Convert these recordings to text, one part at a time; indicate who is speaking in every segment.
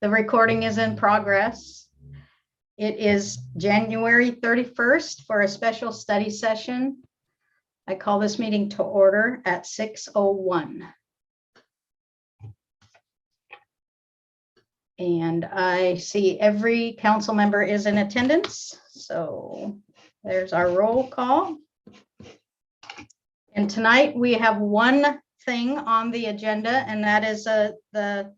Speaker 1: The recording is in progress. It is January 31st for a special study session. I call this meeting to order at 6:01. And I see every council member is in attendance. So there's our roll call. And tonight we have one thing on the agenda, and that is the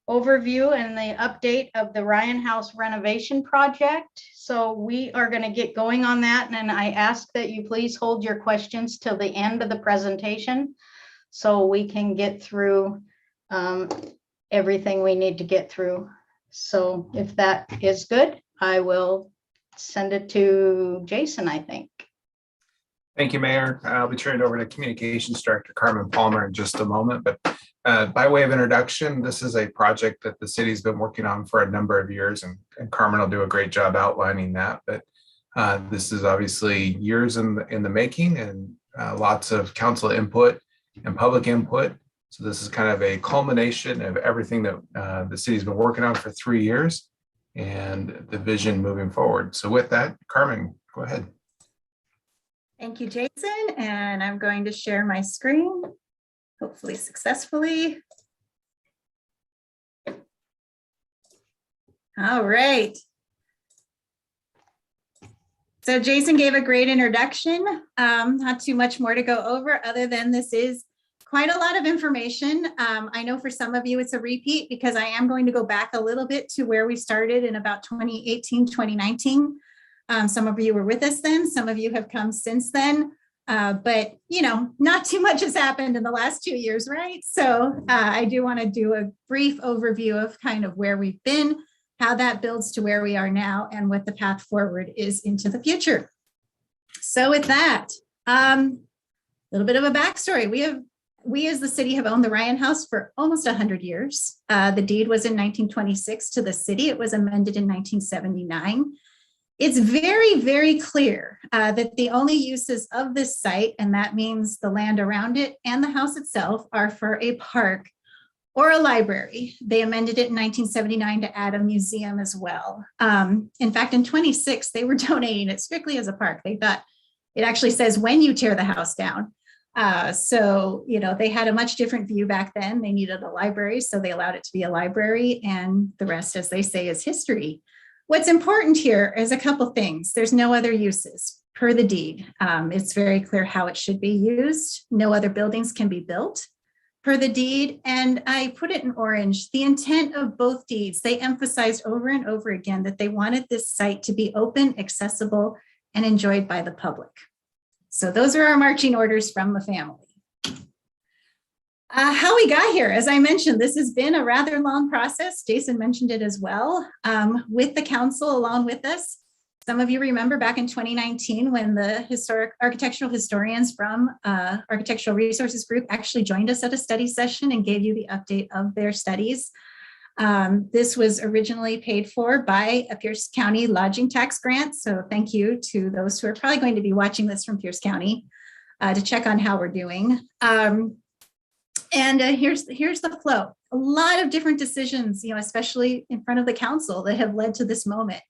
Speaker 1: overview and the update of the Ryan House renovation project. So we are going to get going on that. And I ask that you please hold your questions till the end of the presentation so we can get through everything we need to get through. So if that is good, I will send it to Jason, I think.
Speaker 2: Thank you, Mayor. I'll be turning it over to Communications Director Carmen Palmer in just a moment. But by way of introduction, this is a project that the city's been working on for a number of years, and Carmen will do a great job outlining that. But this is obviously years in the making, and lots of council input and public input. So this is kind of a culmination of everything that the city's been working on for 3 years and the vision moving forward. So with that, Carmen, go ahead.
Speaker 3: Thank you, Jason. And I'm going to share my screen, hopefully successfully. All right. So Jason gave a great introduction. Not too much more to go over other than this is quite a lot of information. I know for some of you it's a repeat because I am going to go back a little bit to where we started in about 2018, 2019. Some of you were with us then, some of you have come since then, but you know, not too much has happened in the last 2 years, right? So I do want to do a brief overview of kind of where we've been, how that builds to where we are now, and what the path forward is into the future. So with that, a little bit of a backstory. We as the city have owned the Ryan House for almost 100 years. The deed was in 1926 to the city. It was amended in 1979. It's very, very clear that the only uses of this site, and that means the land around it and the house itself, are for a park or a library. They amended it in 1979 to add a museum as well. In fact, in 26, they were donating it strictly as a park. They thought it actually says when you tear the house down. So, you know, they had a much different view back then. They needed a library, so they allowed it to be a library, and the rest, as they say, is history. What's important here is a couple things. There's no other uses per the deed. It's very clear how it should be used. No other buildings can be built per the deed. And I put it in orange. The intent of both deeds, they emphasized over and over again that they wanted this site to be open, accessible, and enjoyed by the public. So those are our marching orders from the family. How we got here, as I mentioned, this has been a rather long process. Jason mentioned it as well, with the council along with us. Some of you remember back in 2019 when the architectural historians from Architectural Resources Group actually joined us at a study session and gave you the update of their studies. This was originally paid for by a Pierce County lodging tax grant. So thank you to those who are probably going to be watching this from Pierce County to check on how we're doing. And here's the flow. A lot of different decisions, you know, especially in front of the council, that have led to this moment.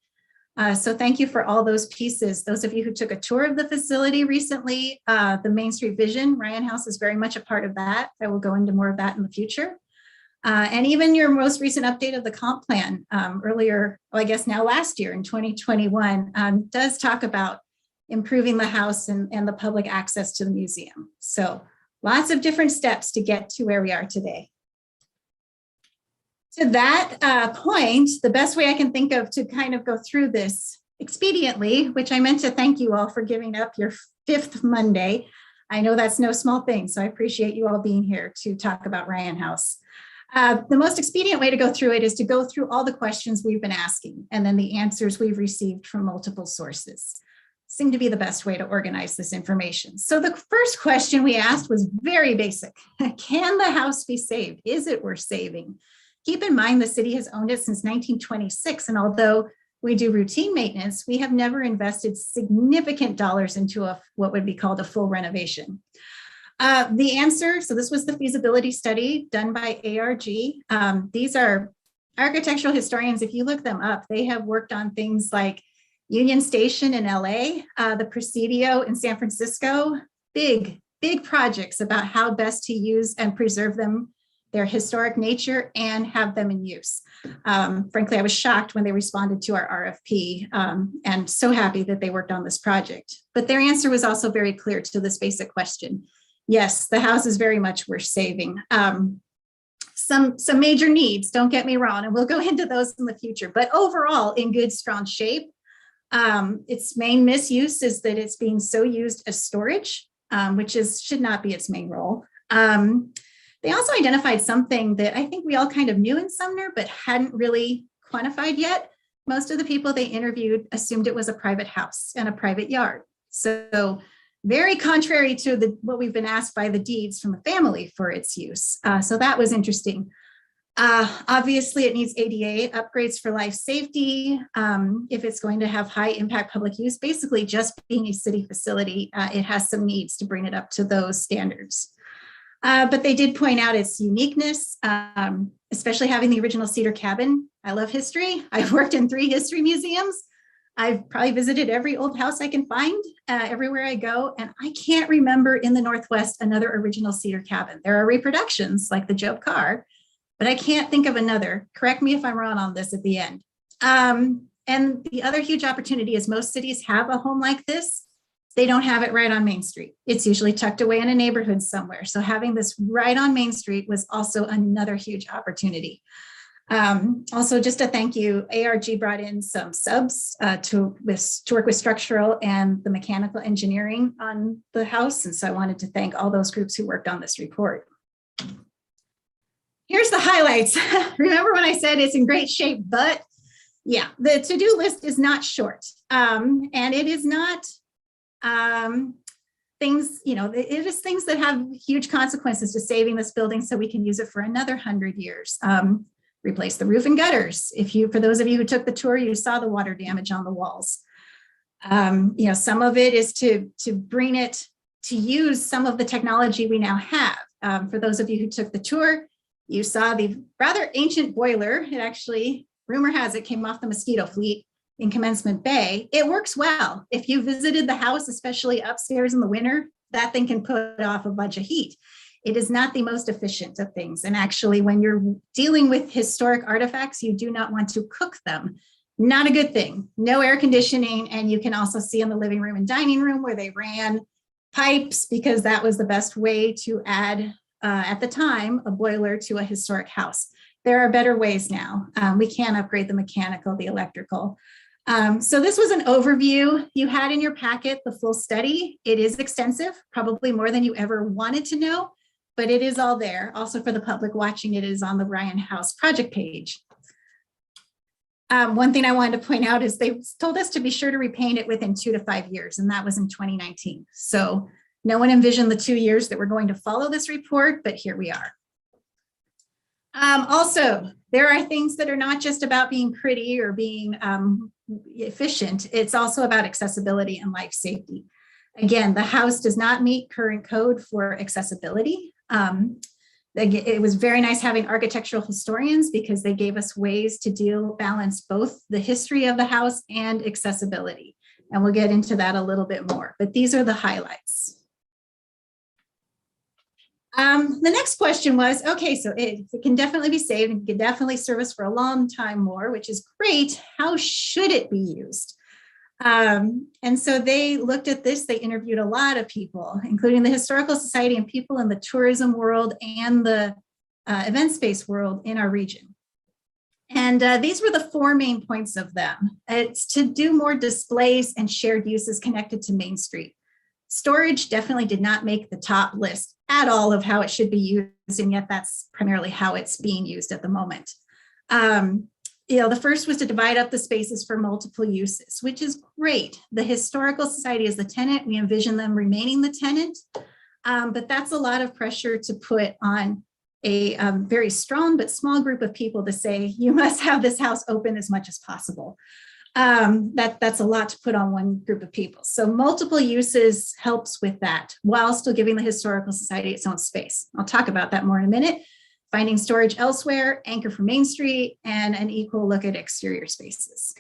Speaker 3: So thank you for all those pieces. Those of you who took a tour of the facility recently, the Main Street Vision, Ryan House is very much a part of that. I will go into more of that in the future. And even your most recent update of the comp plan earlier, well, I guess now last year in 2021, does talk about improving the house and the public access to the museum. So lots of different steps to get to where we are today. To that point, the best way I can think of to kind of go through this expediently, which I meant to thank you all for giving up your 5th Monday. I know that's no small thing, so I appreciate you all being here to talk about Ryan House. The most expedient way to go through it is to go through all the questions we've been asking and then the answers we've received from multiple sources. Seemed to be the best way to organize this information. So the first question we asked was very basic. Can the house be saved? Is it worth saving? Keep in mind the city has owned it since 1926, and although we do routine maintenance, we have never invested significant dollars into what would be called a full renovation. The answer, so this was the feasibility study done by ARG. These are architectural historians, if you look them up, they have worked on things like Union Station in LA, the Presidio in San Francisco, big projects about how best to use and preserve them, their historic nature, and have them in use. Frankly, I was shocked when they responded to our RFP, and so happy that they worked on this project. But their answer was also very clear to this basic question. Yes, the house is very much worth saving. Some major needs, don't get me wrong, and we'll go into those in the future, but overall in good, strong shape. Its main misuse is that it's being so used as storage, which should not be its main role. They also identified something that I think we all kind of knew in Sumner, but hadn't really quantified yet. Most of the people they interviewed assumed it was a private house and a private yard. So very contrary to what we've been asked by the deeds from the family for its use. So that was interesting. Obviously, it needs ADA upgrades for life safety. If it's going to have high impact public use, basically just being a city facility, it has some needs to bring it up to those standards. But they did point out its uniqueness, especially having the original cedar cabin. I love history. I've worked in 3 history museums. I've probably visited every old house I can find everywhere I go. And I can't remember in the Northwest another original cedar cabin. There are reproductions like the Job Carr, but I can't think of another. Correct me if I'm wrong on this at the end. And the other huge opportunity is most cities have a home like this. They don't have it right on Main Street. It's usually tucked away in a neighborhood somewhere. So having this right on Main Street was also another huge opportunity. Also, just a thank you, ARG brought in some subs to work with structural and the mechanical engineering on the house. And so I wanted to thank all those groups who worked on this report. Here's the highlights. Remember when I said it's in great shape, but yeah, the to-do list is not short. And it is not things, it is things that have huge consequences to saving this building so we can use it for another 100 years. Replace the roof and gutters. For those of you who took the tour, you saw the water damage on the walls. Some of it is to bring it to use some of the technology we now have. For those of you who took the tour, you saw the rather ancient boiler. It actually, rumor has it, came off the Mosquito Fleet in Commencement Bay. It works well. If you visited the house, especially upstairs in the winter, that thing can put off a bunch of heat. It is not the most efficient of things. And actually, when you're dealing with historic artifacts, you do not want to cook them. Not a good thing. No air conditioning. And you can also see in the living room and dining room where they ran pipes because that was the best way to add, at the time, a boiler to a historic house. There are better ways now. We can upgrade the mechanical, the electrical. So this was an overview. You had in your packet the full study. It is extensive, probably more than you ever wanted to know, but it is all there. Also for the public watching, it is on the Ryan House project page. One thing I wanted to point out is they told us to be sure to repaint it within 2 to 5 years, and that was in 2019. So no one envisioned the 2 years that we're going to follow this report, but here we are. Also, there are things that are not just about being pretty or being efficient. It's also about accessibility and life safety. Again, the house does not meet current code for accessibility. It was very nice having architectural historians because they gave us ways to balance both the history of the house and accessibility. And we'll get into that a little bit more, but these are the highlights. The next question was, okay, so it can definitely be saved and can definitely serve us for a long time more, which is great. How should it be used? And so they looked at this, they interviewed a lot of people, including the Historical Society and people in the tourism world and the event space world in our region. And these were the 4 main points of them. It's to do more displays and shared uses connected to Main Street. Storage definitely did not make the top list at all of how it should be used, and yet that's primarily how it's being used at the moment. The first was to divide up the spaces for multiple uses, which is great. The Historical Society is the tenant. We envision them remaining the tenant, but that's a lot of pressure to put on a very strong but small group of people to say, you must have this house open as much as possible. That's a lot to put on one group of people. So multiple uses helps with that while still giving the Historical Society its own space. I'll talk about that more in a minute. finding storage elsewhere, anchor for Main Street, and an equal look at exterior spaces.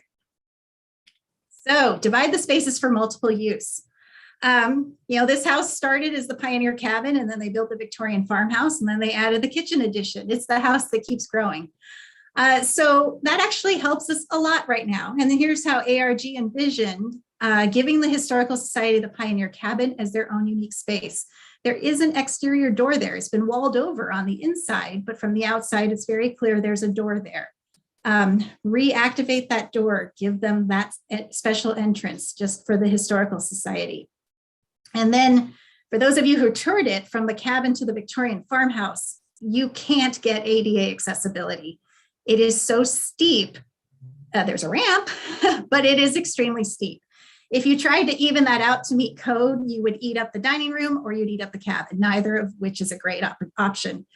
Speaker 3: So divide the spaces for multiple use. This house started as the pioneer cabin, and then they built the Victorian farmhouse, and then they added the kitchen addition. It's the house that keeps growing. So that actually helps us a lot right now. And then here's how ARG envisioned giving the Historical Society the pioneer cabin as their own unique space. There is an exterior door there. It's been walled over on the inside, but from the outside, it's very clear there's a door there. Reactivate that door, give them that special entrance just for the Historical Society. And then for those of you who toured it, from the cabin to the Victorian farmhouse, you can't get ADA accessibility. It is so steep. There's a ramp, but it is extremely steep. If you tried to even that out to meet code, you would eat up the dining room or you'd eat up the cabin, neither of which is a great option.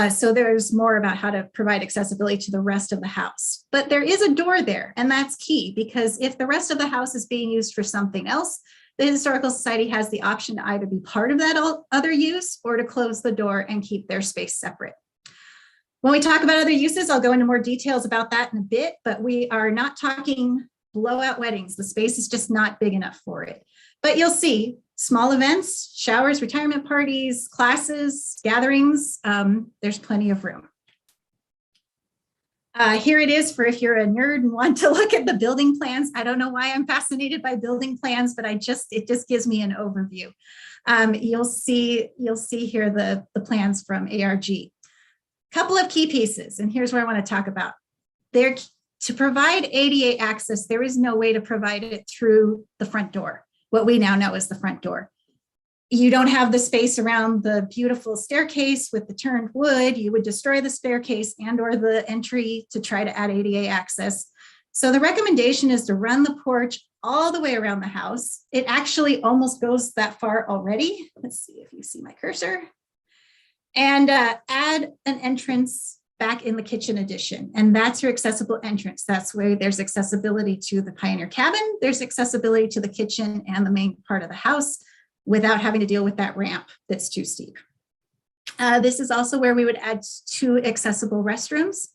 Speaker 3: So there's more about how to provide accessibility to the rest of the house. But there is a door there, and that's key, because if the rest of the house is being used for something else, the Historical Society has the option to either be part of that other use or to close the door and keep their space separate. When we talk about other uses, I'll go into more details about that in a bit, but we are not talking blowout weddings. The space is just not big enough for it. But you'll see small events, showers, retirement parties, classes, gatherings, there's plenty of room. Here it is for if you're a nerd and want to look at the building plans. I don't know why I'm fascinated by building plans, but it just gives me an overview. You'll see here the plans from ARG. Couple of key pieces, and here's what I want to talk about. To provide ADA access, there is no way to provide it through the front door, what we now know as the front door. You don't have the space around the beautiful staircase with the turned wood. You would destroy the staircase and or the entry to try to add ADA access. So the recommendation is to run the porch all the way around the house. It actually almost goes that far already. Let's see if you see my cursor. And add an entrance back in the kitchen addition. And that's your accessible entrance. That's where there's accessibility to the pioneer cabin. There's accessibility to the kitchen and the main part of the house without having to deal with that ramp that's too steep. This is also where we would add 2 accessible restrooms.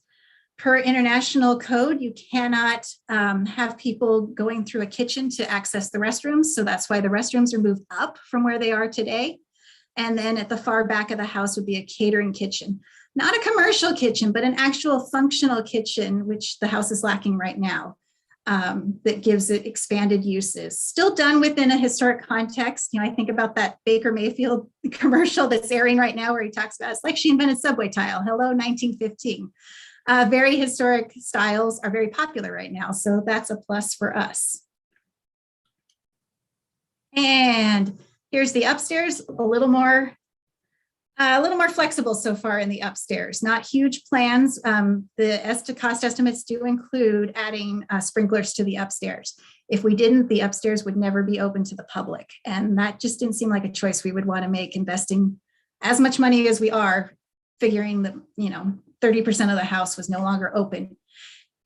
Speaker 3: Per international code, you cannot have people going through a kitchen to access the restrooms. So that's why the restrooms are moved up from where they are today. And then at the far back of the house would be a catering kitchen. Not a commercial kitchen, but an actual functional kitchen, which the house is lacking right now, that gives it expanded uses. Still done within a historic context. I think about that Baker Mayfield commercial that's airing right now where he talks about it's like she invented subway tile. Hello, 1915. Very historic styles are very popular right now, so that's a plus for us. And here's the upstairs, a little more flexible so far in the upstairs. Not huge plans. The cost estimates do include adding sprinklers to the upstairs. If we didn't, the upstairs would never be open to the public. And that just didn't seem like a choice we would want to make, investing as much money as we are, figuring that 30% of the house was no longer open.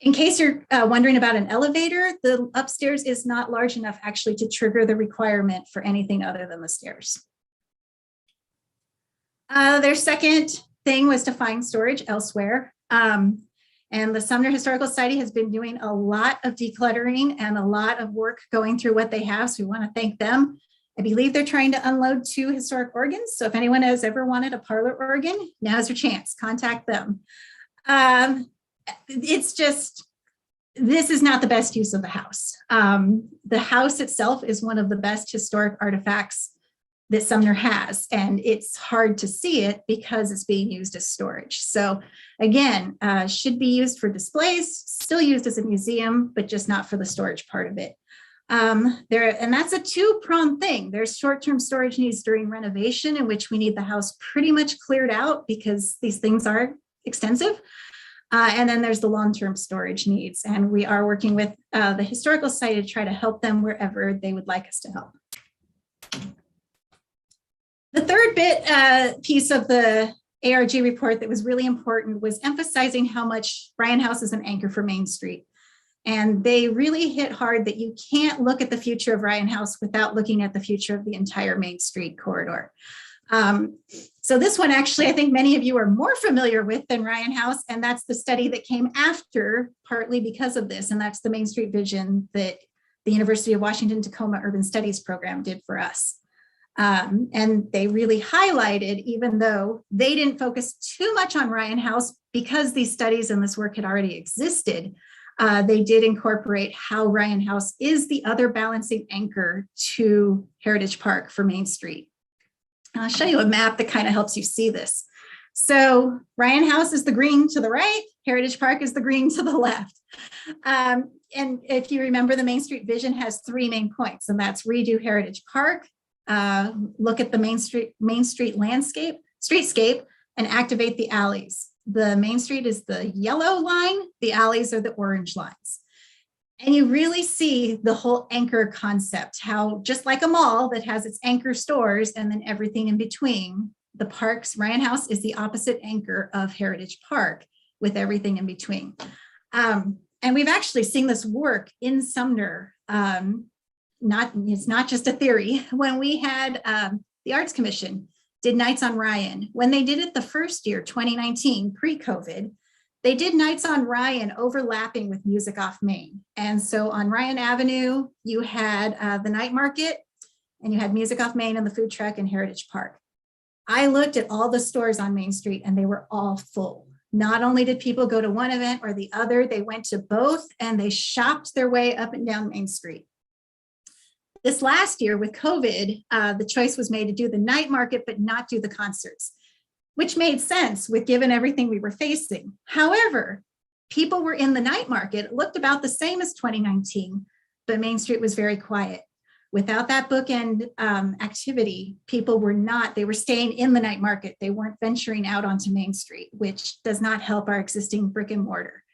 Speaker 3: In case you're wondering about an elevator, the upstairs is not large enough actually to trigger the requirement for anything other than the stairs. Their second thing was to find storage elsewhere. And the Sumner Historical Society has been doing a lot of decluttering and a lot of work going through what they have. So we want to thank them. I believe they're trying to unload 2 historic organs. So if anyone has ever wanted a parlor organ, now's your chance, contact them. It's just, this is not the best use of the house. The house itself is one of the best historic artifacts that Sumner has, and it's hard to see it because it's being used as storage. So again, should be used for displays, still used as a museum, but just not for the storage part of it. And that's a 2-pronged thing. There's short-term storage needs during renovation, in which we need the house pretty much cleared out because these things are extensive. And then there's the long-term storage needs. And we are working with the Historical Society to try to help them wherever they would like us to help. The third piece of the ARG report that was really important was emphasizing how much Bryan House is an anchor for Main Street. And they really hit hard that you can't look at the future of Ryan House without looking at the future of the entire Main Street corridor. So this one, actually, I think many of you are more familiar with than Ryan House, and that's the study that came after, partly because of this, and that's the Main Street vision that the University of Washington Tacoma Urban Studies program did for us. And they really highlighted, even though they didn't focus too much on Ryan House because these studies and this work had already existed, they did incorporate how Ryan House is the other balancing anchor to Heritage Park for Main Street. I'll show you a map that kind of helps you see this. So Ryan House is the green to the right, Heritage Park is the green to the left. And if you remember, the Main Street vision has three main points, and that's redo Heritage Park, look at the Main Street landscape, streetscape, and activate the alleys. The Main Street is the yellow line, the alleys are the orange lines. And you really see the whole anchor concept, how just like a mall that has its anchor stores and then everything in between, the parks, Ryan House is the opposite anchor of Heritage Park with everything in between. And we've actually seen this work in Sumner. It's not just a theory. When we had the Arts Commission did Nights on Ryan, when they did it the first year, 2019, pre-COVID, they did Nights on Ryan overlapping with Music Off Main. And so on Ryan Avenue, you had the night market and you had Music Off Main and the food truck in Heritage Park. I looked at all the stores on Main Street and they were all full. Not only did people go to one event or the other, they went to both and they shopped their way up and down Main Street. This last year with COVID, the choice was made to do the night market, but not do the concerts, which made sense with given everything we were facing. However, people were in the night market. It looked about the same as 2019, but Main Street was very quiet. Without that bookend activity, people were not, they were staying in the night market. They weren't venturing out onto Main Street, which does not help our existing brick and mortar.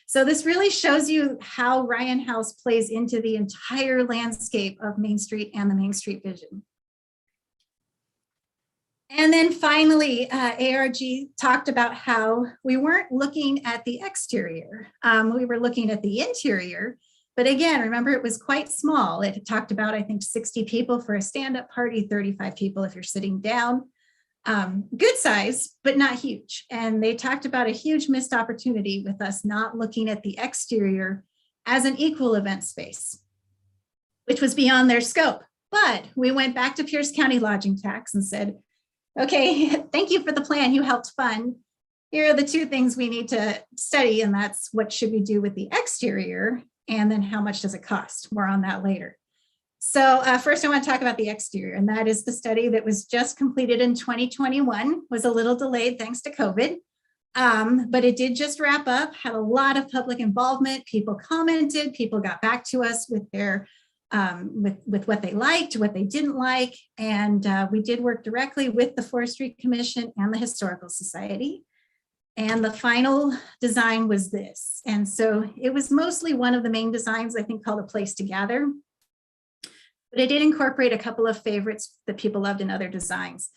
Speaker 3: So this really shows you how Ryan House plays into the entire landscape of Main Street and the Main Street vision. And then finally, ARG talked about how we weren't looking at the exterior. We were looking at the interior. But again, remember, it was quite small. It talked about, I think, 60 people for a stand-up party, 35 people if you're sitting down. Good size, but not huge. And they talked about a huge missed opportunity with us not looking at the exterior as an equal event space, which was beyond their scope. But we went back to Pierce County lodging tax and said, okay, thank you for the plan you helped fund. Here are the two things we need to study, and that's what should we do with the exterior, and then how much does it cost? More on that later. So first I want to talk about the exterior, and that is the study that was just completed in 2021, was a little delayed thanks to COVID, but it did just wrap up, had a lot of public involvement. People commented, people got back to us with their with what they liked, what they didn't like. And we did work directly with the Forestry Commission and the Historical Society. And the final design was this. And so it was mostly one of the main designs, I think, called A Place to Gather. But it did incorporate a couple of favorites that people loved in other designs.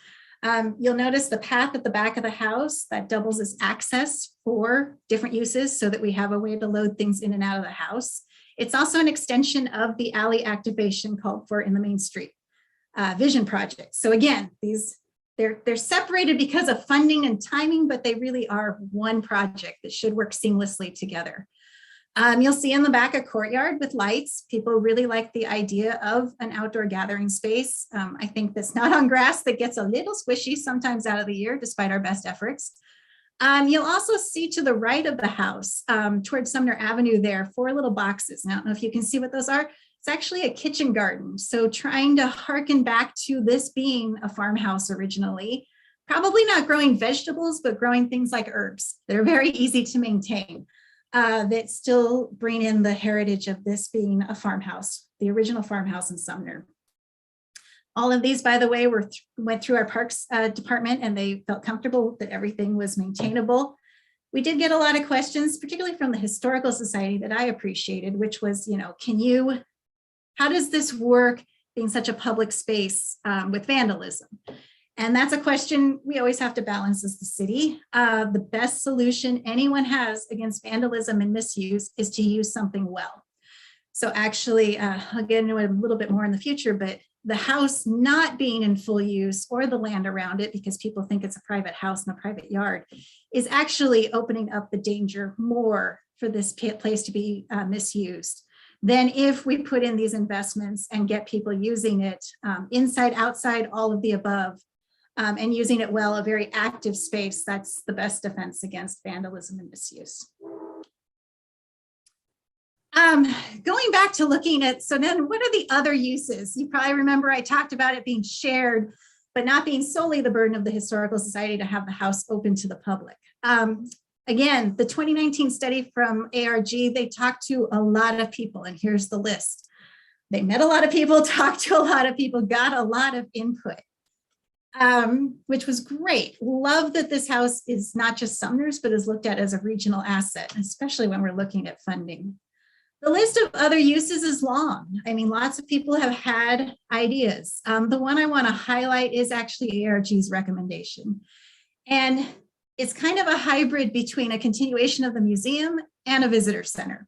Speaker 3: You'll notice the path at the back of the house that doubles as access for different uses so that we have a way to load things in and out of the house. It's also an extension of the alley activation called for in the Main Street vision project. So again, they're separated because of funding and timing, but they really are one project that should work seamlessly together. You'll see in the back a courtyard with lights. People really like the idea of an outdoor gathering space. I think that's not on grass that gets a little squishy sometimes out of the year, despite our best efforts. You'll also see to the right of the house, towards Sumner Avenue there, 4 little boxes. Now, I don't know if you can see what those are. It's actually a kitchen garden. So trying to harken back to this being a farmhouse originally, probably not growing vegetables, but growing things like herbs that are very easy to maintain, that still bring in the heritage of this being a farmhouse, the original farmhouse in Sumner. All of these, by the way, went through our parks department, and they felt comfortable that everything was maintainable. We did get a lot of questions, particularly from the Historical Society, that I appreciated, which was, how does this work being such a public space with vandalism? And that's a question we always have to balance as the city. The best solution anyone has against vandalism and misuse is to use something well. So actually, I'll get into it a little bit more in the future, but the house not being in full use or the land around it, because people think it's a private house and a private yard, is actually opening up the danger more for this place to be misused than if we put in these investments and get people using it inside, outside, all of the above, and using it well, a very active space. That's the best defense against vandalism and misuse. Going back to looking at, so then what are the other uses? You probably remember I talked about it being shared, but not being solely the burden of the Historical Society to have the house open to the public. Again, the 2019 study from ARG, they talked to a lot of people, and here's the list. They met a lot of people, talked to a lot of people, got a lot of input, which was great. Love that this house is not just Sumner's, but is looked at as a regional asset, especially when we're looking at funding. The list of other uses is long. I mean, lots of people have had ideas. The one I want to highlight is actually ARG's recommendation. And it's kind of a hybrid between a continuation of the museum and a visitor center.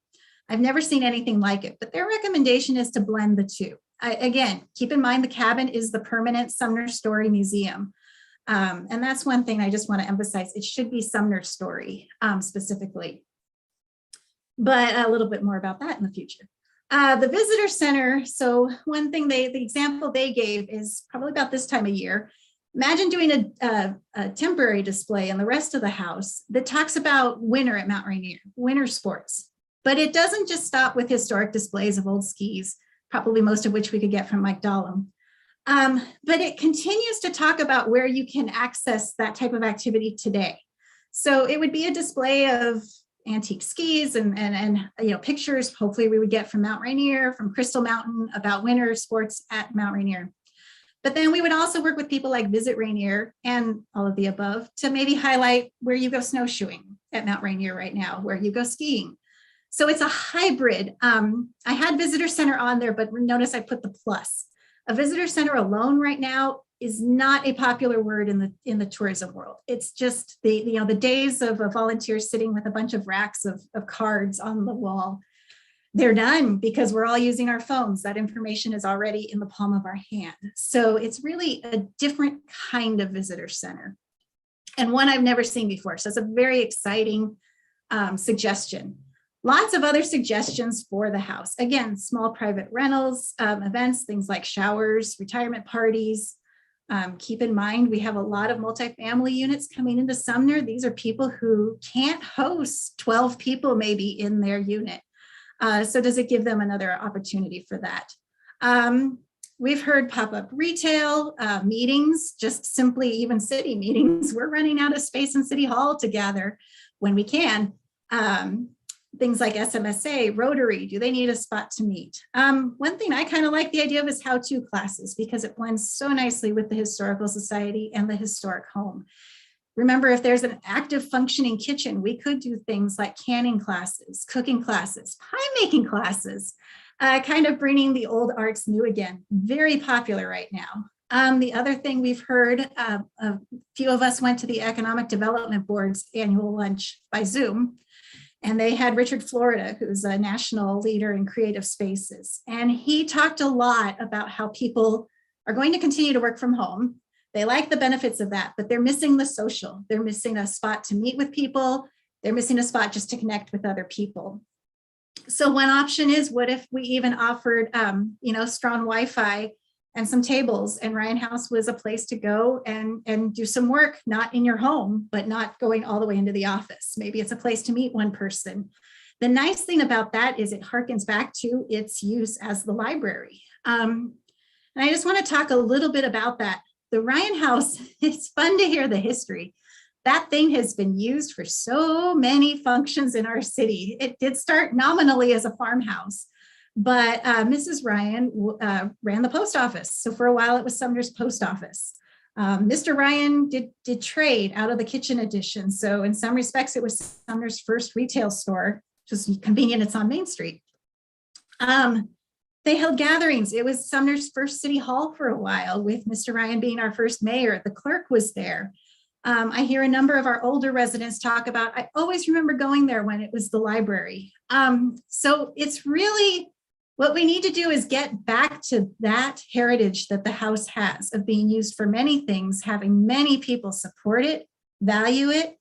Speaker 3: I've never seen anything like it, but their recommendation is to blend the two. Again, keep in mind the cabin is the permanent Sumner Story Museum. And that's one thing I just want to emphasize. It should be Sumner Story specifically. But a little bit more about that in the future. The visitor center, so one thing the example they gave is probably about this time of year. Imagine doing a temporary display in the rest of the house that talks about winter at Mount Rainier, winter sports. But it doesn't just stop with historic displays of old skis, probably most of which we could get from Mike Dahlem. But it continues to talk about where you can access that type of activity today. So it would be a display of antique skis and you know, pictures hopefully we would get from Mount Rainier, from Crystal Mountain, about winter sports at Mount Rainier. But then we would also work with people like Visit Rainier and all of the above to maybe highlight where you go snowshoeing at Mount Rainier right now, where you go skiing. So it's a hybrid. I had visitor center on there, but notice I put the plus. A visitor center alone right now is not a popular word in the tourism world. It's just the days of a volunteer sitting with a bunch of racks of cards on the wall. They're done because we're all using our phones. That information is already in the palm of our hand. So it's really a different kind of visitor center and one I've never seen before. So it's a very exciting suggestion. Lots of other suggestions for the house. Again, small private rentals, events, things like showers, retirement parties. Keep in mind, we have a lot of multifamily units coming into Sumner. These are people who can't host 12 people maybe in their unit. So does it give them another opportunity for that? We've heard pop-up retail, meetings, just simply even city meetings. We're running out of space in City Hall to gather when we can. Things like SMSA, Rotary, do they need a spot to meet? One thing I kind of like the idea of is how-to classes because it blends so nicely with the Historical Society and the historic home. Remember, if there's an active functioning kitchen, we could do things like canning classes, cooking classes, pie making classes, kind of bringing the old arts new again. Very popular right now. The other thing we've heard, a few of us went to the Economic Development Board's annual lunch by Zoom. And they had Richard Florida, who's a national leader in creative spaces. And he talked a lot about how people are going to continue to work from home. They like the benefits of that, but they're missing the social. They're missing a spot to meet with people. They're missing a spot just to connect with other people. So one option is, what if we even offered, strong Wi-Fi and some tables, and Ryan House was a place to go and do some work, not in your home, but not going all the way into the office. Maybe it's a place to meet one person. The nice thing about that is it harkens back to its use as the library. And I just want to talk a little bit about that. The Ryan House, it's fun to hear the history. That thing has been used for so many functions in our city. It did start nominally as a farmhouse. But Mrs. Ryan ran the post office. So for a while it was Sumner's post office. Mr. Ryan did trade out of the kitchen addition. So in some respects, it was Sumner's first retail store, which was convenient, it's on Main Street. They held gatherings. It was Sumner's first city hall for a while, with Mr. Ryan being our first mayor. The clerk was there. I hear a number of our older residents talk about, I always remember going there when it was the library. So it's really What we need to do is get back to that heritage that the house has of being used for many things, having many people support it, value it,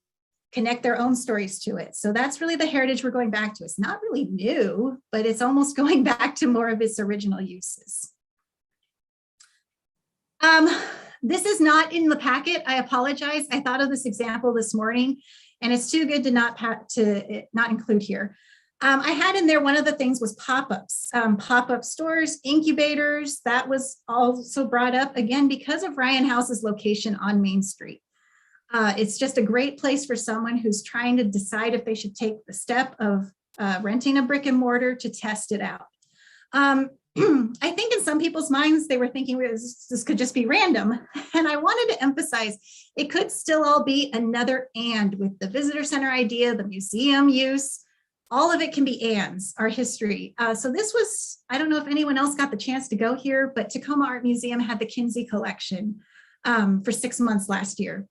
Speaker 3: connect their own stories to it. So that's really the heritage we're going back to. It's not really new, but it's almost going back to more of its original uses. This is not in the packet. I apologize. I thought of this example this morning, and it's too good to not include here. I had in there, one of the things was pop-ups, pop-up stores, incubators. That was also brought up again because of Ryan House's location on Main Street. It's just a great place for someone who's trying to decide if they should take the step of renting a brick and mortar to test it out. I think in some people's minds, they were thinking this could just be random. And I wanted to emphasize it could still all be another and with the visitor center idea, the museum use, all of it can be ands, our history. So this was, I don't know if anyone else got the chance to go here, but Tacoma Art Museum had the Kinsey collection for 6 months last year.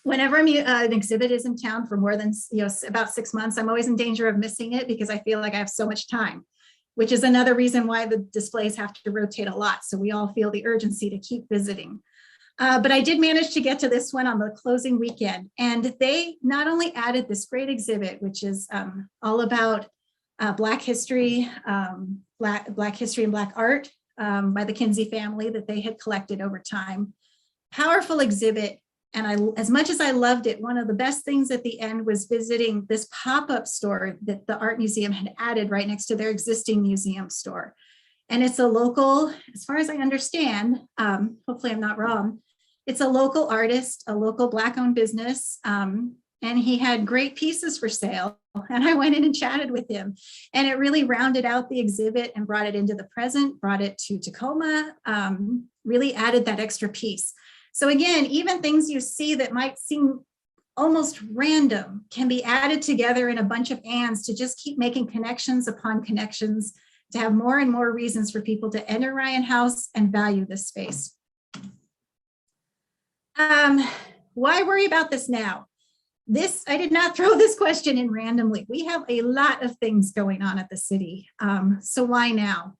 Speaker 3: Whenever an exhibit is in town for more than about 6 months, I'm always in danger of missing it because I feel like I have so much time, which is another reason why the displays have to rotate a lot. So we all feel the urgency to keep visiting. But I did manage to get to this one on the closing weekend. And they not only added this great exhibit, which is all about Black history, Black history and Black art by the Kinsey family that they had collected over time. Powerful exhibit. And as much as I loved it, one of the best things at the end was visiting this pop-up store that the art museum had added right next to their existing museum store. And it's a local, as far as I understand, hopefully I'm not wrong, it's a local artist, a local Black-owned business, and he had great pieces for sale. And I went in and chatted with him, and it really rounded out the exhibit and brought it into the present, brought it to Tacoma, really added that extra piece. So again, even things you see that might seem almost random can be added together in a bunch of ands to just keep making connections upon connections, to have more and more reasons for people to enter Ryan House and value this space. Why worry about this now? I did not throw this question in randomly. We have a lot of things going on at the city. So why now?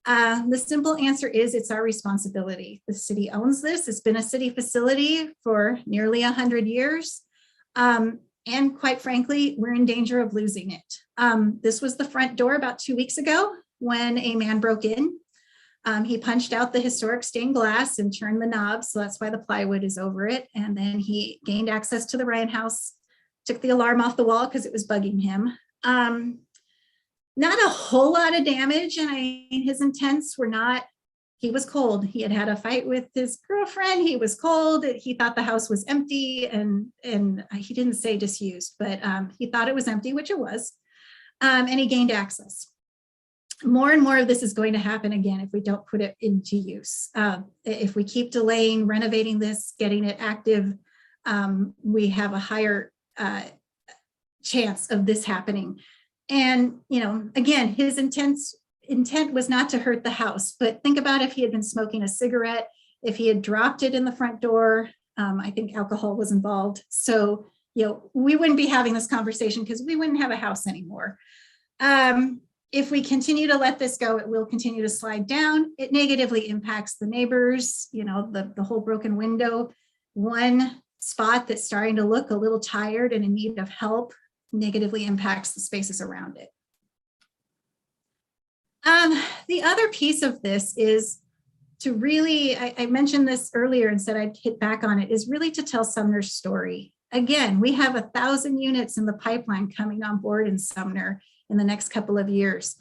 Speaker 3: The simple answer is it's our responsibility. The city owns this. It's been a city facility for nearly 100 years. And quite frankly, we're in danger of losing it. This was the front door about 2 weeks ago when a man broke in. He punched out the historic stained glass and turned the knob, so that's why the plywood is over it. And then he gained access to the Ryan House, took the alarm off the wall because it was bugging him. Not a whole lot of damage, and his intents were not, he was cold. He had had a fight with his girlfriend. He was cold. He thought the house was empty, and he didn't say disused, but he thought it was empty, which it was, and he gained access. More and more of this is going to happen again if we don't put it into use. If we keep delaying renovating this, getting it active, we have a higher chance of this happening. And, again, his intent was not to hurt the house, but think about if he had been smoking a cigarette, if he had dropped it in the front door. I think alcohol was involved. So, we wouldn't be having this conversation because we wouldn't have a house anymore. If we continue to let this go, it will continue to slide down. It negatively impacts the neighbors, the whole broken window. One spot that's starting to look a little tired and in need of help negatively impacts the spaces around it. The other piece of this is to really, I mentioned this earlier and said I'd hit back on it, is really to tell Sumner's story. Again, we have 1,000 units in the pipeline coming on board in Sumner in the next couple of years.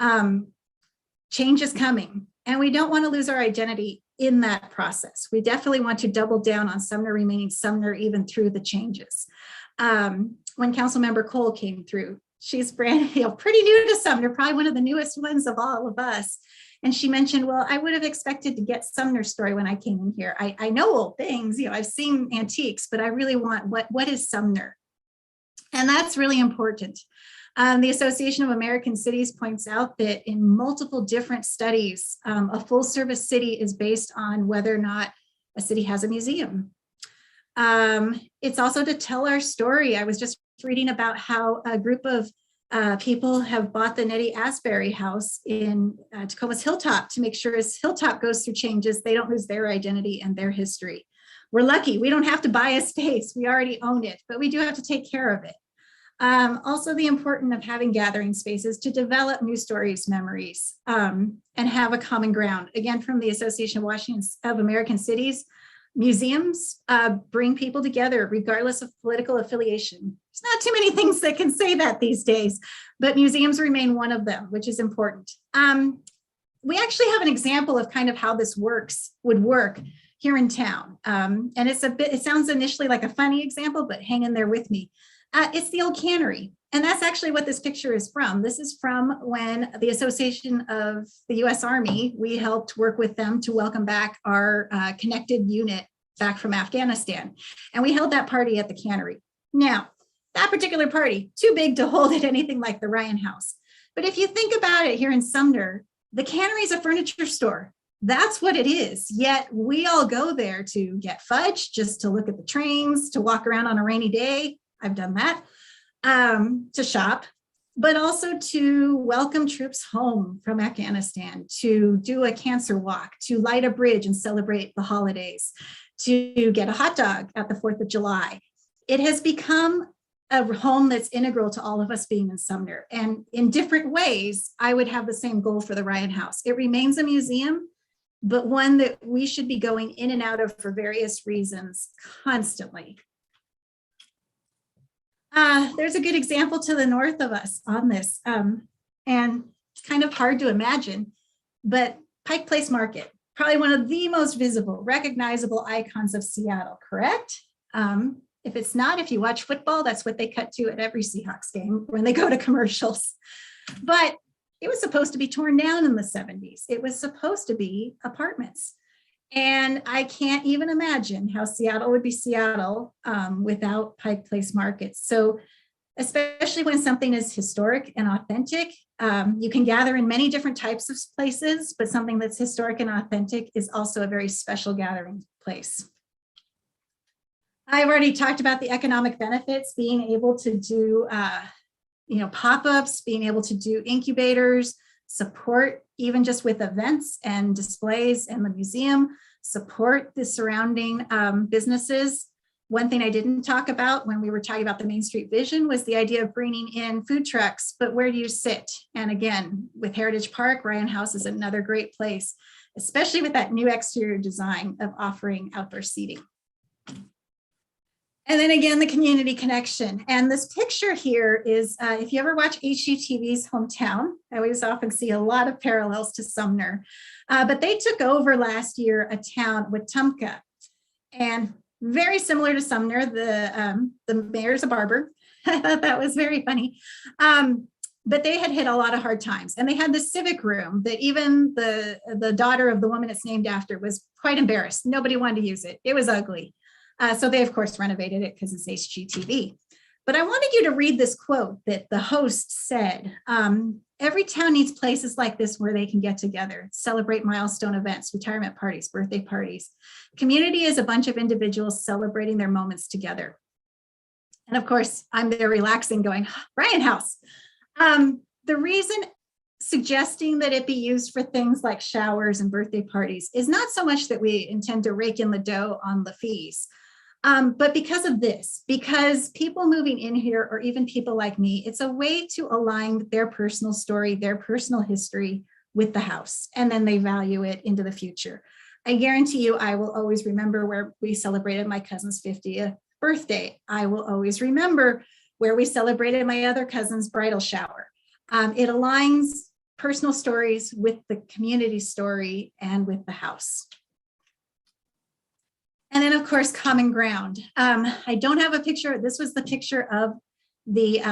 Speaker 3: Change is coming, and we don't want to lose our identity in that process. We definitely want to double down on Sumner remaining Sumner even through the changes. When Councilmember Cole came through, she's pretty new to Sumner, probably one of the newest ones of all of us. And she mentioned, well, I would have expected to get Sumner's story when I came in here. I know old things, I've seen antiques, but I really want what is Sumner? And that's really important. The Association of American Cities points out that in multiple different studies, a full service city is based on whether or not a city has a museum. It's also to tell our story. I was just reading about how a group of People have bought the Nettie Asbury house in Tacoma's Hilltop to make sure as Hilltop goes through changes, they don't lose their identity and their history. We're lucky. We don't have to buy a space. We already own it, but we do have to take care of it. Also, the importance of having gathering spaces to develop new stories, memories, and have a common ground. Again, from the Association of American Cities, museums bring people together regardless of political affiliation. There's not too many things that can say that these days, but museums remain one of them, which is important. We actually have an example of kind of how this would work here in town. And it sounds initially like a funny example, but hang in there with me. It's the old cannery. And that's actually what this picture is from. This is from when the Association of the US Army, we helped work with them to welcome back our connected unit back from Afghanistan. And we held that party at the cannery. Now, that particular party, too big to hold at anything like the Ryan House. But if you think about it here in Sumner, the cannery is a furniture store. That's what it is. Yet we all go there to get fudge, just to look at the trains, to walk around on a rainy day. I've done that. To shop, but also to welcome troops home from Afghanistan, to do a cancer walk, to light a bridge and celebrate the holidays, to get a hot dog at the 4th of July. It has become a home that's integral to all of us being in Sumner. And in different ways, I would have the same goal for the Ryan House. It remains a museum, but one that we should be going in and out of for various reasons constantly. There's a good example to the north of us on this, and it's kind of hard to imagine, but Pike Place Market, probably one of the most visible, recognizable icons of Seattle, correct? If it's not, if you watch football, that's what they cut to at every Seahawks game when they go to commercials. But it was supposed to be torn down in the 70s. It was supposed to be apartments. And I can't even imagine how Seattle would be Seattle without Pike Place Market. So especially when something is historic and authentic, you can gather in many different types of places, but something that's historic and authentic is also a very special gathering place. I've already talked about the economic benefits, being able to do pop-ups, being able to do incubators, support even just with events and displays and the museum, support the surrounding businesses. One thing I didn't talk about when we were talking about the Main Street vision was the idea of bringing in food trucks, but where do you sit? And again, with Heritage Park, Ryan House is another great place, especially with that new exterior design of offering outdoor seating. And then again, the community connection. And this picture here is, if you ever watch HGTV's Hometown, I always often see a lot of parallels to Sumner. But they took over last year a town, Wetumpka, and very similar to Sumner, the mayor's a barber. I thought that was very funny. But they had hit a lot of hard times. And they had the civic room that even the daughter of the woman it's named after was quite embarrassed. Nobody wanted to use it. It was ugly. So they, of course, renovated it because it's HGTV. But I wanted you to read this quote that the host said. Every town needs places like this where they can get together, celebrate milestone events, retirement parties, birthday parties. Community is a bunch of individuals celebrating their moments together. And of course, I'm there relaxing going, Ryan House. The reason suggesting that it be used for things like showers and birthday parties is not so much that we intend to rake in the dough on the fees. But because of this, because people moving in here, or even people like me, it's a way to align their personal story, their personal history with the house, and then they value it into the future. I guarantee you, I will always remember where we celebrated my cousin's 50th birthday. I will always remember where we celebrated my other cousin's bridal shower. It aligns personal stories with the community story and with the house. And then, of course, common ground. I don't have a picture. This was the picture of the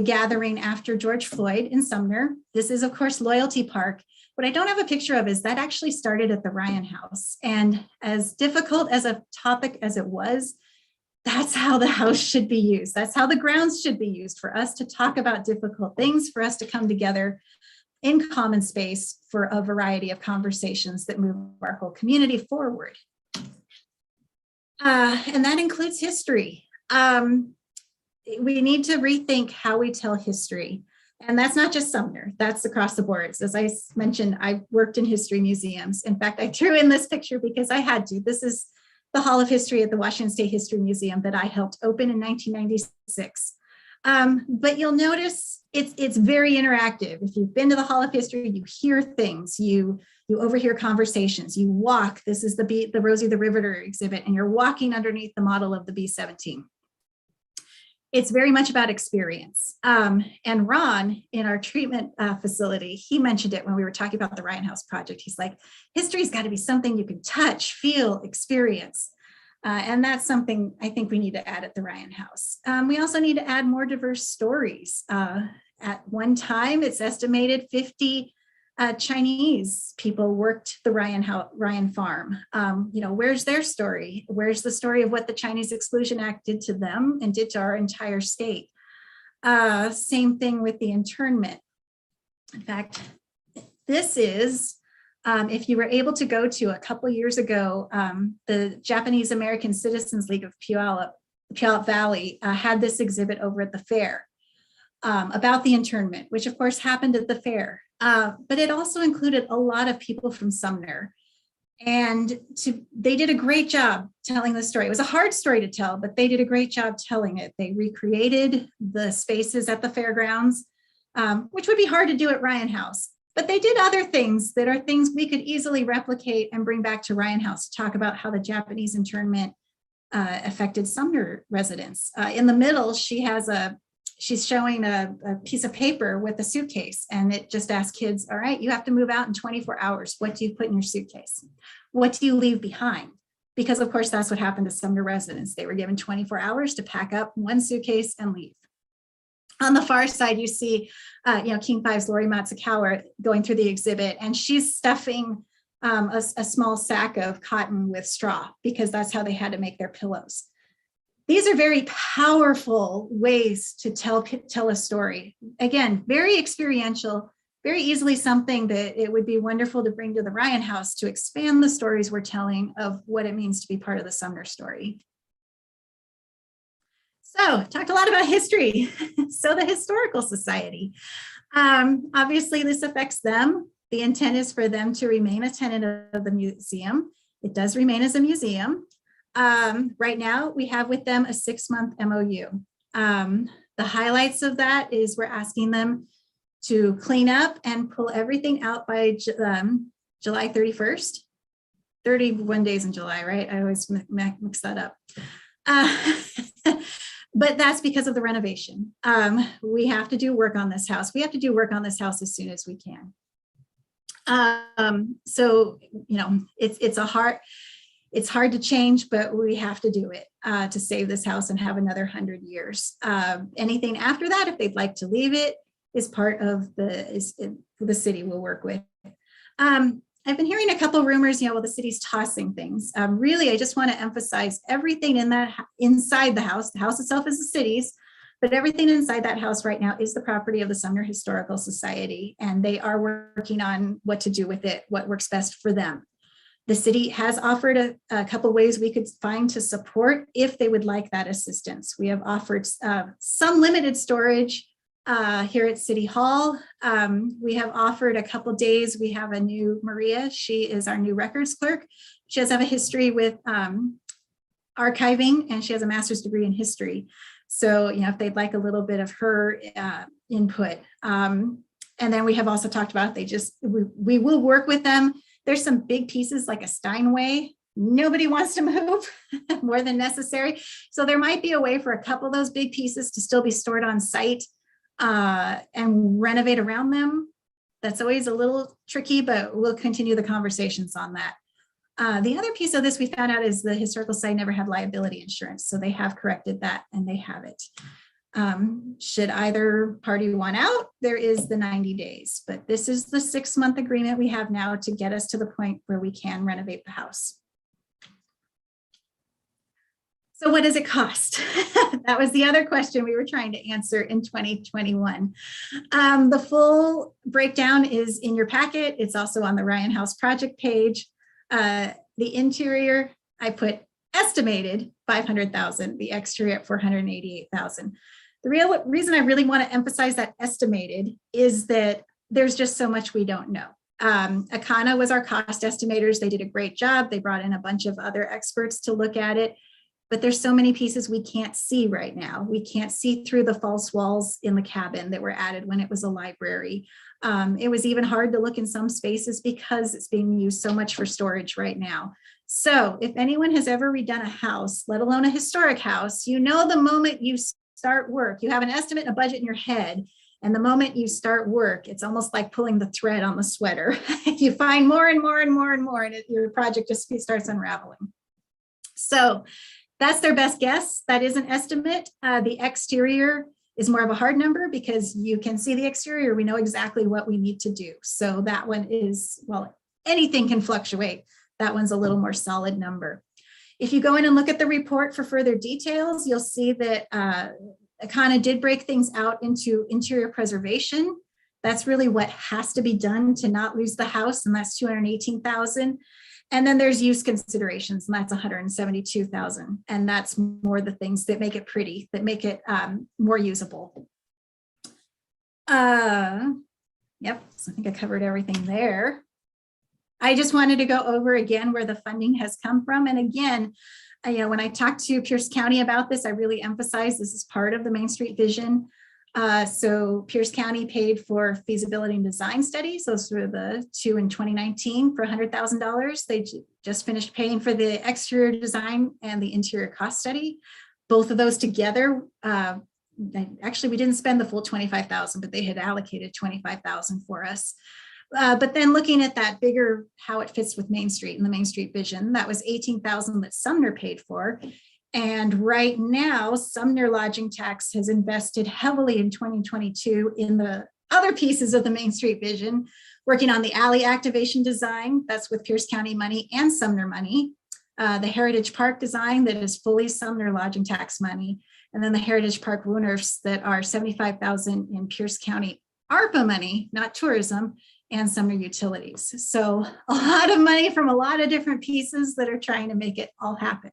Speaker 3: gathering after George Floyd in Sumner. This is, of course, Loyalty Park. What I don't have a picture of is that actually started at the Ryan House. And as difficult as a topic as it was, that's how the house should be used. That's how the grounds should be used, for us to talk about difficult things, for us to come together in common space for a variety of conversations that move our whole community forward. And that includes history. we need to rethink how we tell history. And that's not just Sumner, that's across the board. As I mentioned, I worked in history museums. In fact, I threw in this picture because I had to. This is the Hall of History at the Washington State History Museum that I helped open in 1996. But you'll notice it's very interactive. If you've been to the Hall of History, you hear things, you overhear conversations, you walk. This is the Rosie the Riveter exhibit, and you're walking underneath the model of the B-17. It's very much about experience. And Ron, in our treatment facility, he mentioned it when we were talking about the Ryan House project. He's like, history's got to be something you can touch, feel, experience. And that's something I think we need to add at the Ryan House. We also need to add more diverse stories. At one time, it's estimated 50 Chinese people worked the Ryan farm. Where's their story? Where's the story of what the Chinese Exclusion Act did to them and did to our entire state? Same thing with the internment. In fact, this is, if you were able to go to a couple years ago, the Japanese American Citizens League of Puyallup Valley had this exhibit over at the fair about the internment, which of course happened at the fair. But it also included a lot of people from Sumner. And they did a great job telling the story. It was a hard story to tell, but they did a great job telling it. They recreated the spaces at the fairgrounds, which would be hard to do at Ryan House. But they did other things that are things we could easily replicate and bring back to Ryan House to talk about how the Japanese internment affected Sumner residents. In the middle, she's showing a piece of paper with a suitcase, and it just asks kids, all right, you have to move out in 24 hours. What do you put in your suitcase? What do you leave behind? Because of course, that's what happened to Sumner residents. They were given 24 hours to pack up one suitcase and leave. On the far side, you see, King Five's Lori Matsukawa going through the exhibit, and she's stuffing a small sack of cotton with straw because that's how they had to make their pillows. These are very powerful ways to tell a story. Again, very experiential, very easily something that it would be wonderful to bring to the Ryan House to expand the stories we're telling of what it means to be part of the Sumner story. So, talked a lot about history. So the Historical Society. Obviously, this affects them. The intent is for them to remain a tenant of the museum. It does remain as a museum. Right now, we have with them a 6-month MOU. The highlights of that is we're asking them to clean up and pull everything out by July 31st. 31 days in July, right? I always mix that up. But that's because of the renovation. We have to do work on this house. We have to do work on this house as soon as we can. So, it's hard to change, but we have to do it to save this house and have another 100 years. Anything after that, if they'd like to leave it, is part of the city will work with. I've been hearing a couple of rumors, well, the city's tossing things. Really, I just want to emphasize everything inside the house. The house itself is the city's, but everything inside that house right now is the property of the Sumner Historical Society, and they are working on what to do with it, what works best for them. The city has offered a couple ways we could find to support if they would like that assistance. We have offered some limited storage here at City Hall. We have offered a couple days. We have a new Maria. She is our new records clerk. She does have a history with archiving, and she has a master's degree in history. So, if they'd like a little bit of her input. And then we have also talked about, we will work with them. There's some big pieces like a Steinway. Nobody wants to move more than necessary. So there might be a way for a couple of those big pieces to still be stored on site and renovate around them. That's always a little tricky, but we'll continue the conversations on that. The other piece of this we found out is the Historical Society never had liability insurance. So they have corrected that, and they have it. Should either party want out, there is the 90 days, but this is the 6-month agreement we have now to get us to the point where we can renovate the house. So what does it cost? That was the other question we were trying to answer in 2021. The full breakdown is in your packet. It's also on the Ryan House project page. The interior, I put estimated $500,000, the exterior at $488,000. The real reason I really want to emphasize that estimated is that there's just so much we don't know. Akana was our cost estimators. They did a great job. They brought in a bunch of other experts to look at it, but there's so many pieces we can't see right now. We can't see through the false walls in the cabin that were added when it was a library. It was even hard to look in some spaces because it's being used so much for storage right now. So if anyone has ever redone a house, let alone a historic house, you know the moment you start work, you have an estimate and a budget in your head. And the moment you start work, it's almost like pulling the thread on the sweater. You find more and more and more and more, and your project just starts unraveling. So that's their best guess. That is an estimate. The exterior is more of a hard number because you can see the exterior. We know exactly what we need to do. So that one is, well, anything can fluctuate. That one's a little more solid number. If you go in and look at the report for further details, you'll see that Akana did break things out into interior preservation. That's really what has to be done to not lose the house, and that's $218,000. And then there's use considerations, and that's $172,000. And that's more the things that make it pretty, that make it more usable. Yep, so I think I covered everything there. I just wanted to go over again where the funding has come from. And again, when I talked to Pierce County about this, I really emphasized this is part of the Main Street Vision. So Pierce County paid for feasibility and design studies. Those were the two in 2019 for $100,000. They just finished paying for the exterior design and the interior cost study. Both of those together, actually we didn't spend the full $25,000, but they had allocated $25,000 for us. But then looking at that bigger, how it fits with Main Street and the Main Street Vision, that was $18,000 that Sumner paid for. And right now, Sumner Lodging Tax has invested heavily in 2022 in the other pieces of the Main Street Vision, working on the alley activation design, that's with Pierce County money and Sumner money, the Heritage Park design that is fully Sumner Lodging Tax money, and then the Heritage Park roofs that are $75,000 in Pierce County ARPA money, not tourism, and Sumner utilities. So a lot of money from a lot of different pieces that are trying to make it all happen.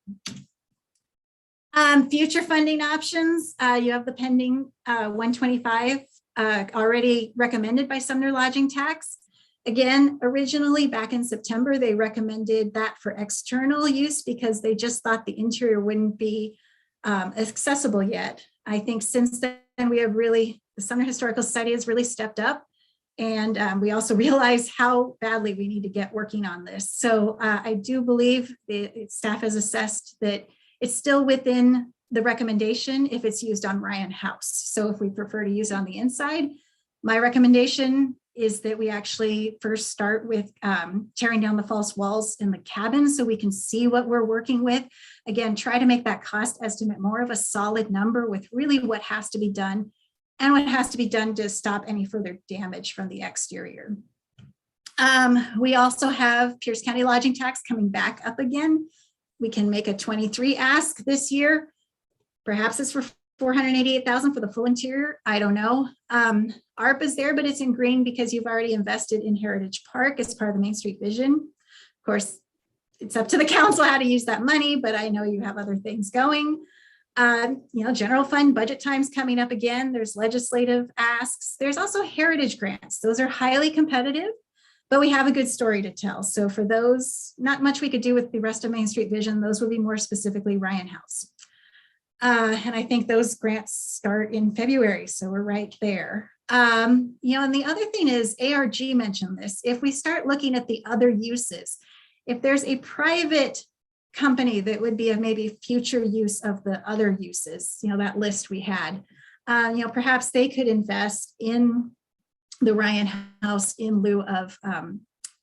Speaker 3: Future funding options, you have the pending 125 already recommended by Sumner Lodging Tax. Again, originally back in September, they recommended that for external use because they just thought the interior wouldn't be accessible yet. I think since then we have really, the Sumner Historical Society has really stepped up. And we also realize how badly we need to get working on this. So I do believe the staff has assessed that it's still within the recommendation if it's used on Ryan House. So if we prefer to use it on the inside, my recommendation is that we actually first start with tearing down the false walls in the cabin so we can see what we're working with. Again, try to make that cost estimate more of a solid number with really what has to be done and what has to be done to stop any further damage from the exterior. We also have Pierce County Lodging Tax coming back up again. We can make a 23 ask this year. Perhaps it's for $488,000 for the full interior. I don't know. ARP is there, but it's in green because you've already invested in Heritage Park as part of the Main Street Vision. Of course, it's up to the council how to use that money, but I know you have other things going. General fund budget time's coming up again. There's legislative asks. There's also heritage grants. Those are highly competitive, but we have a good story to tell. So for those, not much we could do with the rest of Main Street Vision. Those would be more specifically Ryan House. And I think those grants start in February. So we're right there. And the other thing is ARG mentioned this. If we start looking at the other uses, if there's a private company that would be of maybe future use of the other uses, that list we had, perhaps they could invest in the Ryan House in lieu of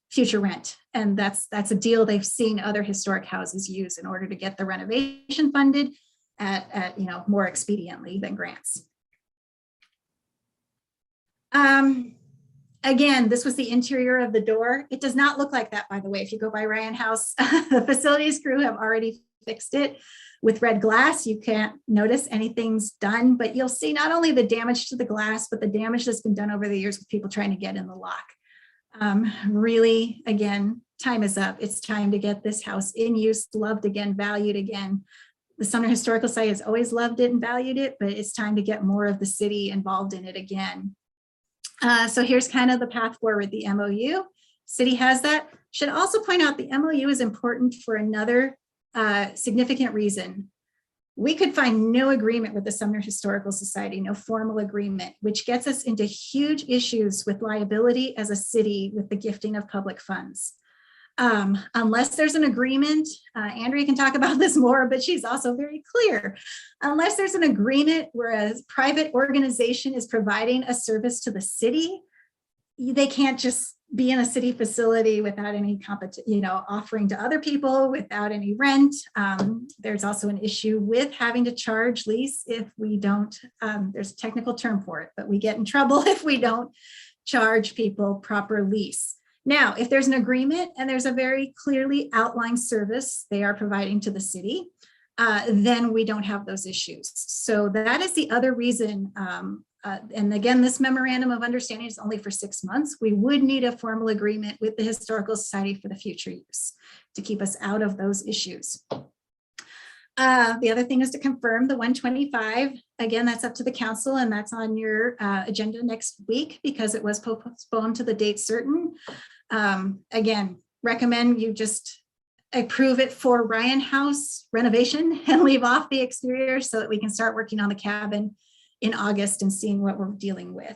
Speaker 3: future rent. And that's a deal they've seen other historic houses use in order to get the renovation funded at more expediently than grants. Again, this was the interior of the door. It does not look like that, by the way. If you go by Ryan House, the facilities crew have already fixed it with red glass. You can't notice anything's done, but you'll see not only the damage to the glass, but the damage that's been done over the years with people trying to get in the lock. Really, again, time is up. It's time to get this house in use, loved again, valued again. The Sumner Historical Society has always loved it and valued it, but it's time to get more of the city involved in it again. So here's kind of the path forward, the MOU. City has that. Should also point out the MOU is important for another significant reason. We could find no agreement with the Sumner Historical Society, no formal agreement, which gets us into huge issues with liability as a city with the gifting of public funds. Unless there's an agreement, Andrea can talk about this more, but she's also very clear. Unless there's an agreement where a private organization is providing a service to the city, they can't just be in a city facility without any offering to other people, without any rent. There's also an issue with having to charge lease if we don't, there's a technical term for it, but we get in trouble if we don't charge people proper lease. Now, if there's an agreement and there's a very clearly outlined service they are providing to the city, then we don't have those issues. So that is the other reason. And again, this memorandum of understanding is only for 6 months. We would need a formal agreement with the Historical Society for the future use to keep us out of those issues. The other thing is to confirm the 125. Again, that's up to the council, and that's on your agenda next week because it was postponed to the date certain. Again, recommend you just approve it for Ryan House renovation and leave off the exterior so that we can start working on the cabin in August and seeing what we're dealing with.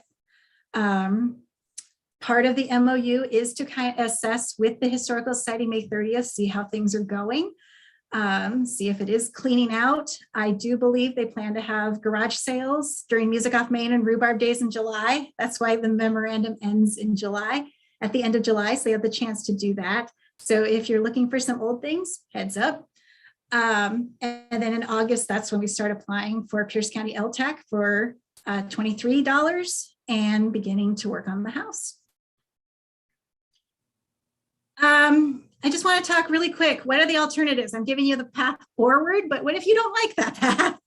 Speaker 3: Part of the MOU is to kind of assess with the Historical Society May 30th, see how things are going. See if it is cleaning out. I do believe they plan to have garage sales during Music Off Main and Rhubarb Days in July. That's why the memorandum ends in July, at the end of July, so they have the chance to do that. So if you're looking for some old things, heads up. And then in August, that's when we start applying for Pierce County LTAC for $23 and beginning to work on the house. I just want to talk really quick. What are the alternatives? I'm giving you the path forward, but what if you don't like that path?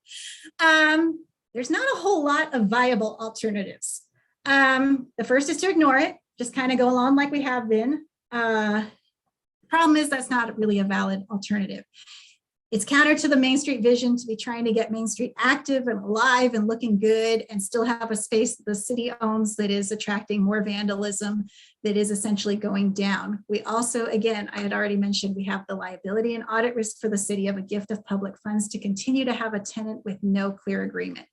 Speaker 3: There's not a whole lot of viable alternatives. The first is to ignore it, just kind of go along like we have been. Problem is that's not really a valid alternative. It's counter to the Main Street vision to be trying to get Main Street active and alive and looking good and still have a space that the city owns that is attracting more vandalism, that is essentially going down. We also, again, I had already mentioned, we have the liability and audit risk for the city of a gift of public funds to continue to have a tenant with no clear agreement.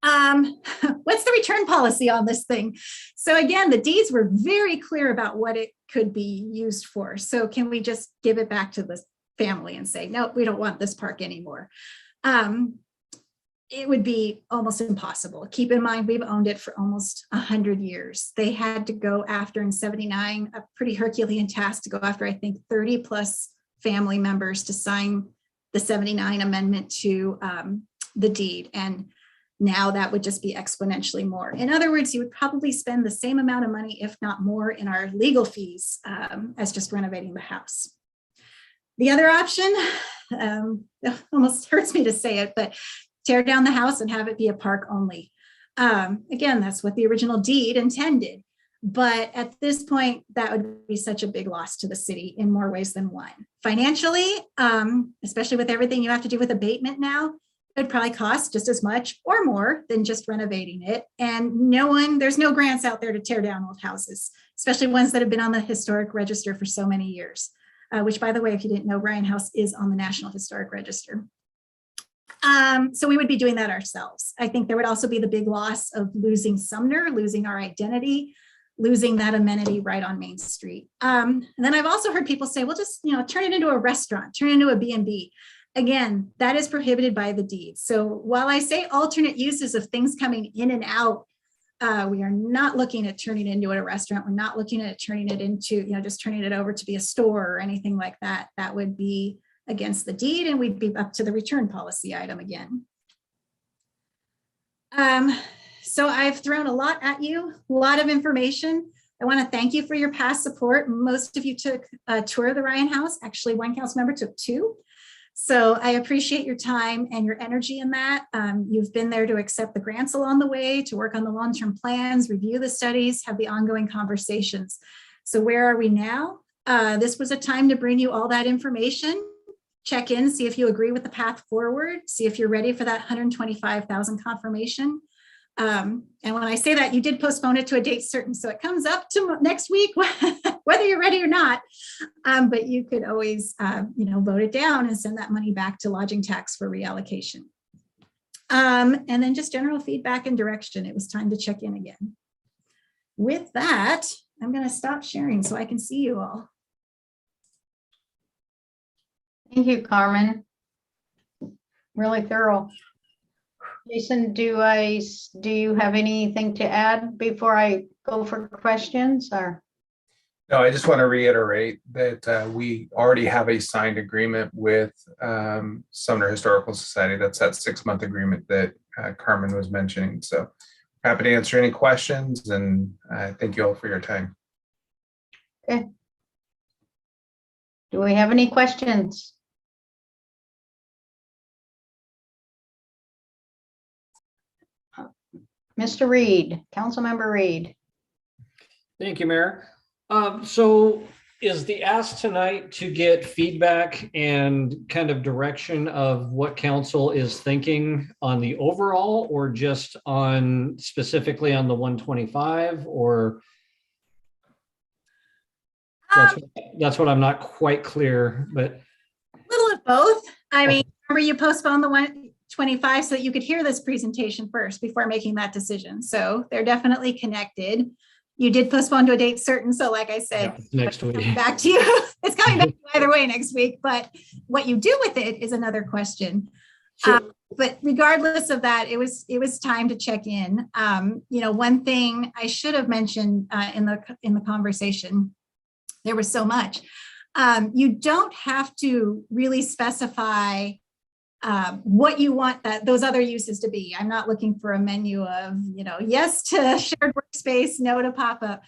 Speaker 3: What's the return policy on this thing? So again, the deeds were very clear about what it could be used for. So can we just give it back to the family and say, no, we don't want this park anymore? It would be almost impossible. Keep in mind, we've owned it for almost 100 years. They had to go after in 79, a pretty Herculean task to go after, I think, 30 plus family members to sign the 79 amendment to the deed. And now that would just be exponentially more. In other words, you would probably spend the same amount of money, if not more, in our legal fees as just renovating the house. The other option, almost hurts me to say it, but tear down the house and have it be a park only. Again, that's what the original deed intended. But at this point, that would be such a big loss to the city in more ways than one. Financially, especially with everything you have to do with abatement now, it would probably cost just as much or more than just renovating it. And there's no grants out there to tear down old houses, especially ones that have been on the historic register for so many years. Which, by the way, if you didn't know, Ryan House is on the National Historic Register. So we would be doing that ourselves. I think there would also be the big loss of losing Sumner, losing our identity, losing that amenity right on Main Street. And then I've also heard people say, well, just turn it into a restaurant, turn it into a B&B. Again, that is prohibited by the deed. So while I say alternate uses of things coming in and out, we are not looking at turning it into a restaurant. We're not looking at turning it into, just turning it over to be a store or anything like that. That would be against the deed, and we'd be up to the return policy item again. So I've thrown a lot at you, a lot of information. I want to thank you for your past support. Most of you took a tour of the Ryan House. Actually, one council member took 2. So I appreciate your time and your energy in that. You've been there to accept the grants along the way, to work on the long-term plans, review the studies, have the ongoing conversations. So where are we now? This was a time to bring you all that information. check in, see if you agree with the path forward, see if you're ready for that 125,000 confirmation. And when I say that, you did postpone it to a date certain, so it comes up to next week, whether you're ready or not. But you could always, vote it down and send that money back to lodging tax for reallocation. And then just general feedback and direction. It was time to check in again. With that, I'm going to stop sharing so I can see you all.
Speaker 1: Thank you, Carmen. Really thorough. Jason, do you have anything to add before I go for questions or?
Speaker 2: No, I just want to reiterate that we already have a signed agreement with Sumner Historical Society. That's that 6-month agreement that Carmen was mentioning. So happy to answer any questions, and thank you all for your time.
Speaker 1: Okay. Do we have any questions? Mr. Reed, Councilmember Reed.
Speaker 4: Thank you, Mayor. So is the ask tonight to get feedback and kind of direction of what council is thinking on the overall, or just on specifically on the 125, or? That's what I'm not quite clear, but.
Speaker 3: A little of both. I mean, remember you postponed the 125 so that you could hear this presentation first before making that decision. So they're definitely connected. You did postpone to a date certain. So like I said,
Speaker 4: next week.
Speaker 3: Back to you. It's coming back to you either way next week, but what you do with it is another question.
Speaker 4: Sure.
Speaker 3: But regardless of that, it was time to check in. One thing I should have mentioned in the conversation, there was so much. You don't have to really specify what you want those other uses to be. I'm not looking for a menu of, yes to shared workspace, no to pop-up.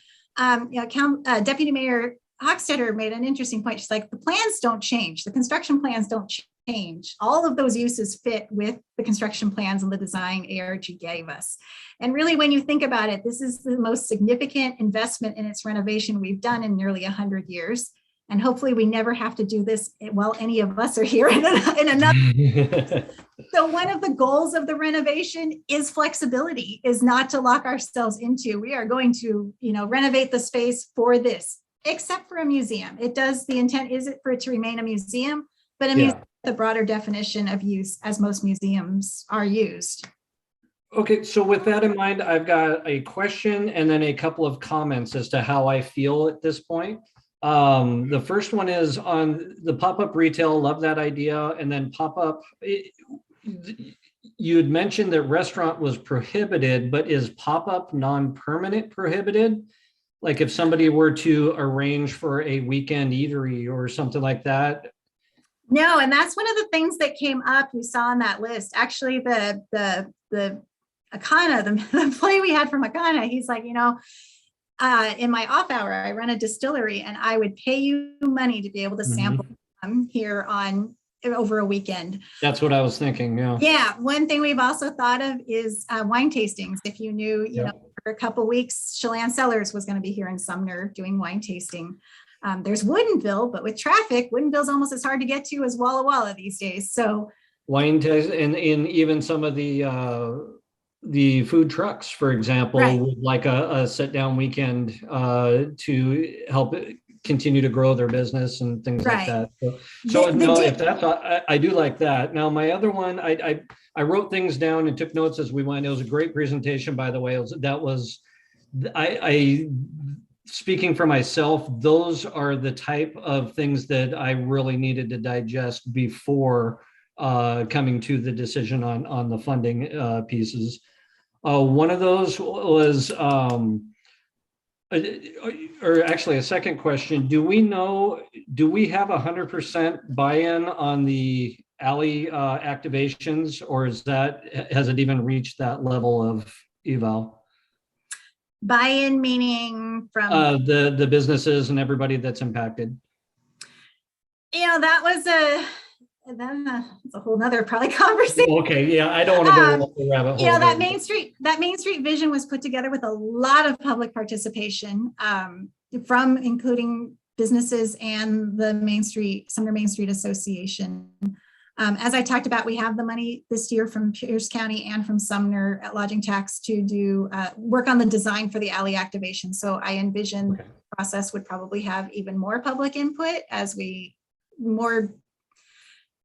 Speaker 3: Deputy Mayor Hochstetter made an interesting point. She's like, the plans don't change. The construction plans don't change. All of those uses fit with the construction plans and the design ARG gave us. And really, when you think about it, this is the most significant investment in its renovation we've done in nearly 100 years. And hopefully we never have to do this while any of us are here in another. So one of the goals of the renovation is flexibility, is not to lock ourselves into, we are going to, renovate the space for this, except for a museum. The intent is it for it to remain a museum, but a museum, the broader definition of use as most museums are used.
Speaker 4: Okay, so with that in mind, I've got a question and then a couple of comments as to how I feel at this point. The first one is on the pop-up retail. Love that idea. And then pop-up, you had mentioned that restaurant was prohibited, but is pop-up non-permanent prohibited? Like if somebody were to arrange for a weekend eatery or something like that?
Speaker 3: No, and that's one of the things that came up, you saw on that list. Actually, the Akana, the employee we had from Akana, he's like, in my off hour, I run a distillery and I would pay you money to be able to sample here over a weekend.
Speaker 4: That's what I was thinking. Yeah.
Speaker 3: Yeah. One thing we've also thought of is wine tastings. If you knew, for a couple of weeks, Chelan Cellars was going to be here in Sumner doing wine tasting. There's Woodinville, but with traffic, Woodinville's almost as hard to get to as Walla Walla these days. So
Speaker 4: wine taste and even some of the food trucks, for example,
Speaker 3: right,
Speaker 4: with like a sit-down weekend to help continue to grow their business and things like that. So if that's, I do like that. Now, my other one, I wrote things down and took notes as we went. It was a great presentation, by the way. I speaking for myself, those are the type of things that I really needed to digest before coming to the decision on the funding pieces. One of those was, or actually a second question, do we have 100% buy-in on the alley activations, or has it even reached that level of eval?
Speaker 3: Buy-in meaning from?
Speaker 4: The businesses and everybody that's impacted.
Speaker 3: That was it's a whole nother probably conversation.
Speaker 4: Okay, yeah, I don't want to go off the rabbit hole.
Speaker 3: That Main Street vision was put together with a lot of public participation from including businesses and the Sumner Main Street Association. As I talked about, we have the money this year from Pierce County and from Sumner at lodging tax to do work on the design for the alley activation. So I envision the process would probably have even more public input as we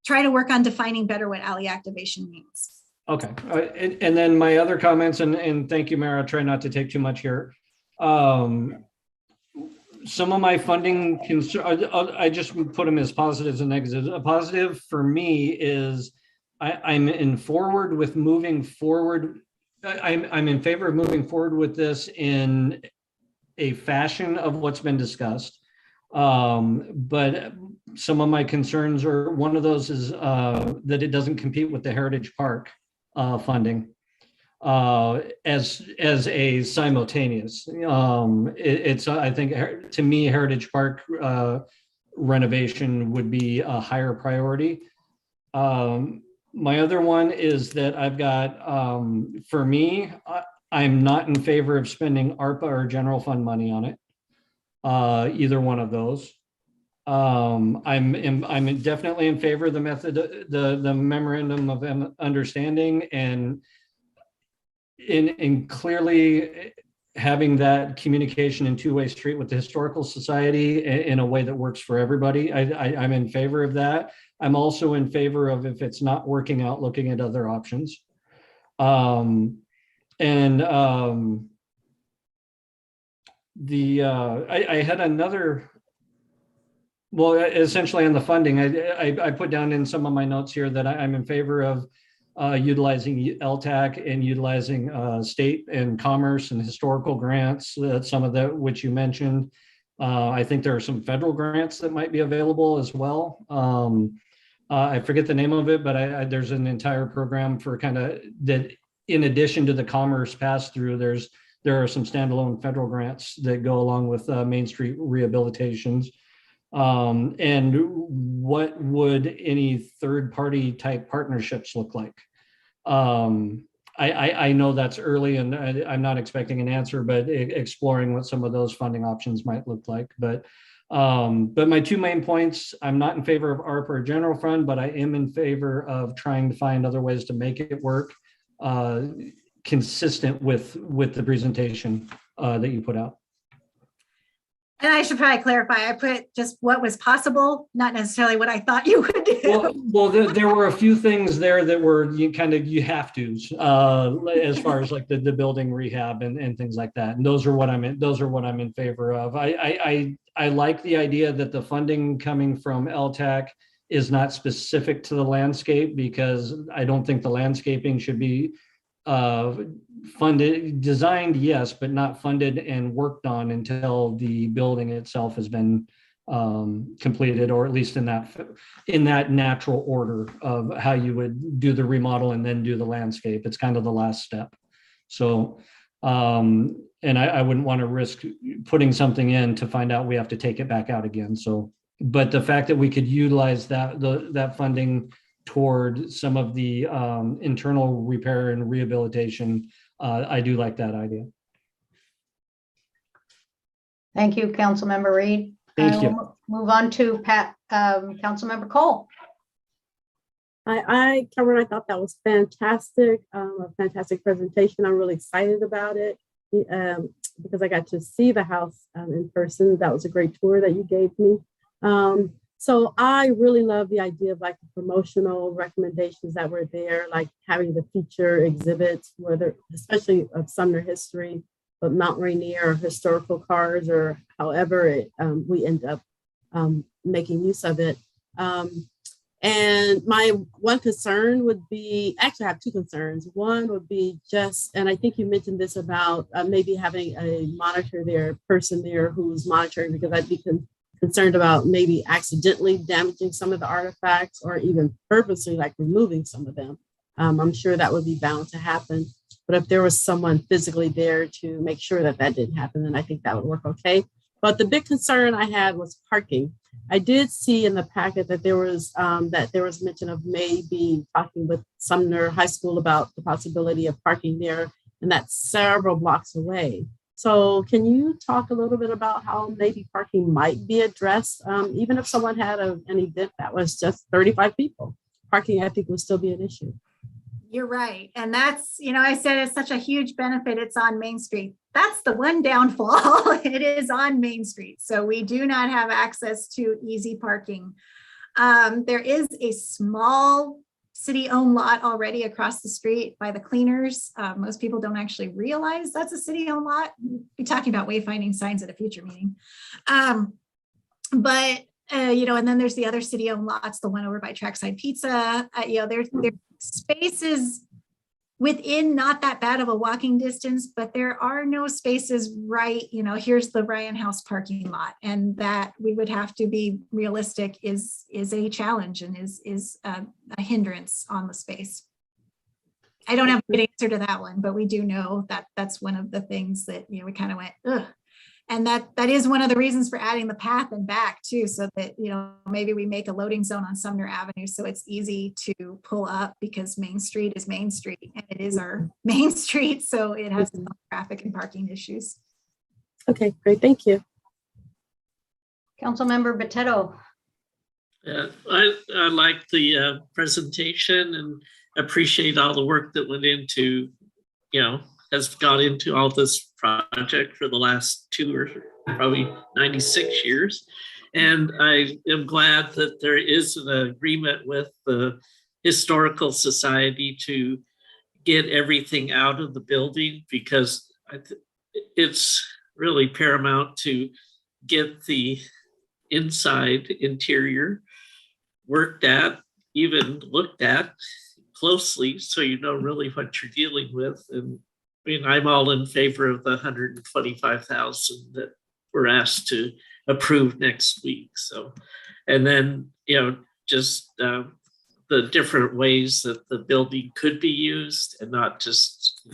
Speaker 3: try to work on defining better what alley activation means.
Speaker 4: Okay, and then my other comments, and thank you, Mayor, I'll try not to take too much here. Some of my funding, I just put them as positives and negatives. A positive for me is I'm in favor of moving forward with this in a fashion of what's been discussed. But some of my concerns are, one of those is that it doesn't compete with the Heritage Park funding as a simultaneous. It's I think to me, Heritage Park renovation would be a higher priority. My other one is that I've got, for me, I'm not in favor of spending ARPA or general fund money on it. Either one of those. I'm definitely in favor of the method, the memorandum of understanding, and clearly having that communication in two-way street with the Historical Society in a way that works for everybody. I'm in favor of that. I'm also in favor of, if it's not working out, looking at other options. I had another, well, essentially on the funding, I put down in some of my notes here that I'm in favor of utilizing LTAC and utilizing state and commerce and historical grants, some of that which you mentioned. I think there are some federal grants that might be available as well. I forget the name of it, but there's an entire program for kind of that. In addition to the commerce pass through, there are some standalone federal grants that go along with Main Street rehabilitations. And what would any third-party type partnerships look like? I know that's early, and I'm not expecting an answer, but exploring what some of those funding options might look like. But my two main points: I'm not in favor of ARPA or general fund, but I am in favor of trying to find other ways to make it work, consistent with the presentation that you put out.
Speaker 3: And I should probably clarify, I put just what was possible, not necessarily what I thought you would do.
Speaker 4: Well, there were a few things there that were you have to, as far as like the building rehab and things like that. And those are what I'm in favor of. I like the idea that the funding coming from LTAC is not specific to the landscape, because I don't think the landscaping should be funded, designed, yes, but not funded and worked on until the building itself has been completed, or at least in that natural order of how you would do the remodel and then do the landscape. It's kind of the last step. So, and I wouldn't want to risk putting something in to find out we have to take it back out again. So, but the fact that we could utilize that funding toward some of the internal repair and rehabilitation, I do like that idea.
Speaker 1: Thank you, Councilmember Reed.
Speaker 4: Thank you.
Speaker 1: Move on to Councilmember Cole.
Speaker 5: Cameron, I thought that was fantastic, a fantastic presentation. I'm really excited about it because I got to see the house in person. That was a great tour that you gave me. So I really love the idea of like the promotional recommendations that were there, like having the feature exhibits, whether especially of Sumner history, but Mount Rainier or historical cars, or however we end up making use of it. And my one concern would be, actually I have two concerns. One would be just, and I think you mentioned this about maybe having a person there who's monitoring, because I'd be concerned about maybe accidentally damaging some of the artifacts, or even purposely like removing some of them. I'm sure that would be bound to happen. But if there was someone physically there to make sure that didn't happen, then I think that would work okay. But the big concern I had was parking. I did see in the packet that there was mention of maybe talking with Sumner High School about the possibility of parking there, and that's several blocks away. So can you talk a little bit about how maybe parking might be addressed? Even if someone had an event that was just 35 people, parking, I think, would still be an issue.
Speaker 3: You're right. And that's, I said it's such a huge benefit. It's on Main Street. That's the one downfall. It is on Main Street. So we do not have access to easy parking. There is a small city-owned lot already across the street by the cleaners. Most people don't actually realize that's a city-owned lot. We'll be talking about wayfinding signs at a future meeting. And then there's the other city-owned lots, the one over by Trackside Pizza. There's spaces within not that bad of a walking distance, but there are no spaces right, here's the Ryan House parking lot. And that we would have to be realistic is a challenge and is a hindrance on the space. I don't have a good answer to that one, but we do know that that's one of the things that, we kind of went, ugh. And that is one of the reasons for adding the path and back too, so that, maybe we make a loading zone on Sumner Avenue so it's easy to pull up, because Main Street is Main Street and it is our main street. So it has some traffic and parking issues.
Speaker 5: Okay, great. Thank you.
Speaker 1: Councilmember Botetto.
Speaker 6: I like the presentation and appreciate all the work that went into, has gone into all this project for the last 2 or probably 96 years. And I am glad that there is an agreement with the Historical Society to get everything out of the building, because it's really paramount to get the inside interior worked at, even looked at closely, so you know really what you're dealing with. And I'm all in favor of the 125,000 that we're asked to approve next week. So, and then, just the different ways that the building could be used, and not just,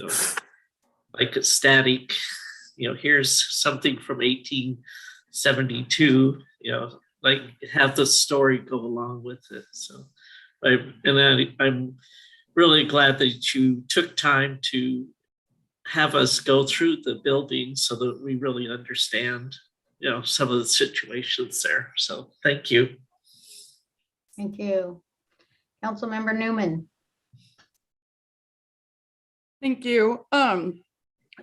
Speaker 6: like a static, here's something from 1872, like have the story go along with it. So, I'm really glad that you took time to have us go through the building so that we really understand, some of the situations there. So thank you.
Speaker 1: Thank you. Councilmember Newman.
Speaker 7: Thank you.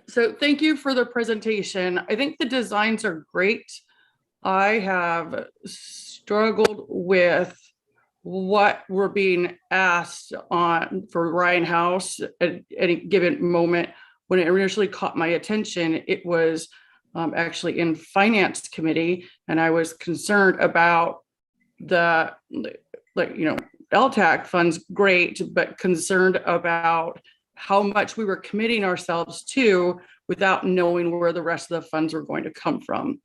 Speaker 7: So thank you for the presentation. I think the designs are great. I have struggled with what we're being asked on for Ryan House at any given moment. When it initially caught my attention, it was actually in Finance Committee, and I was concerned about the, LTAC funds, great, but concerned about how much we were committing ourselves to without knowing where the rest of the funds were going to come from.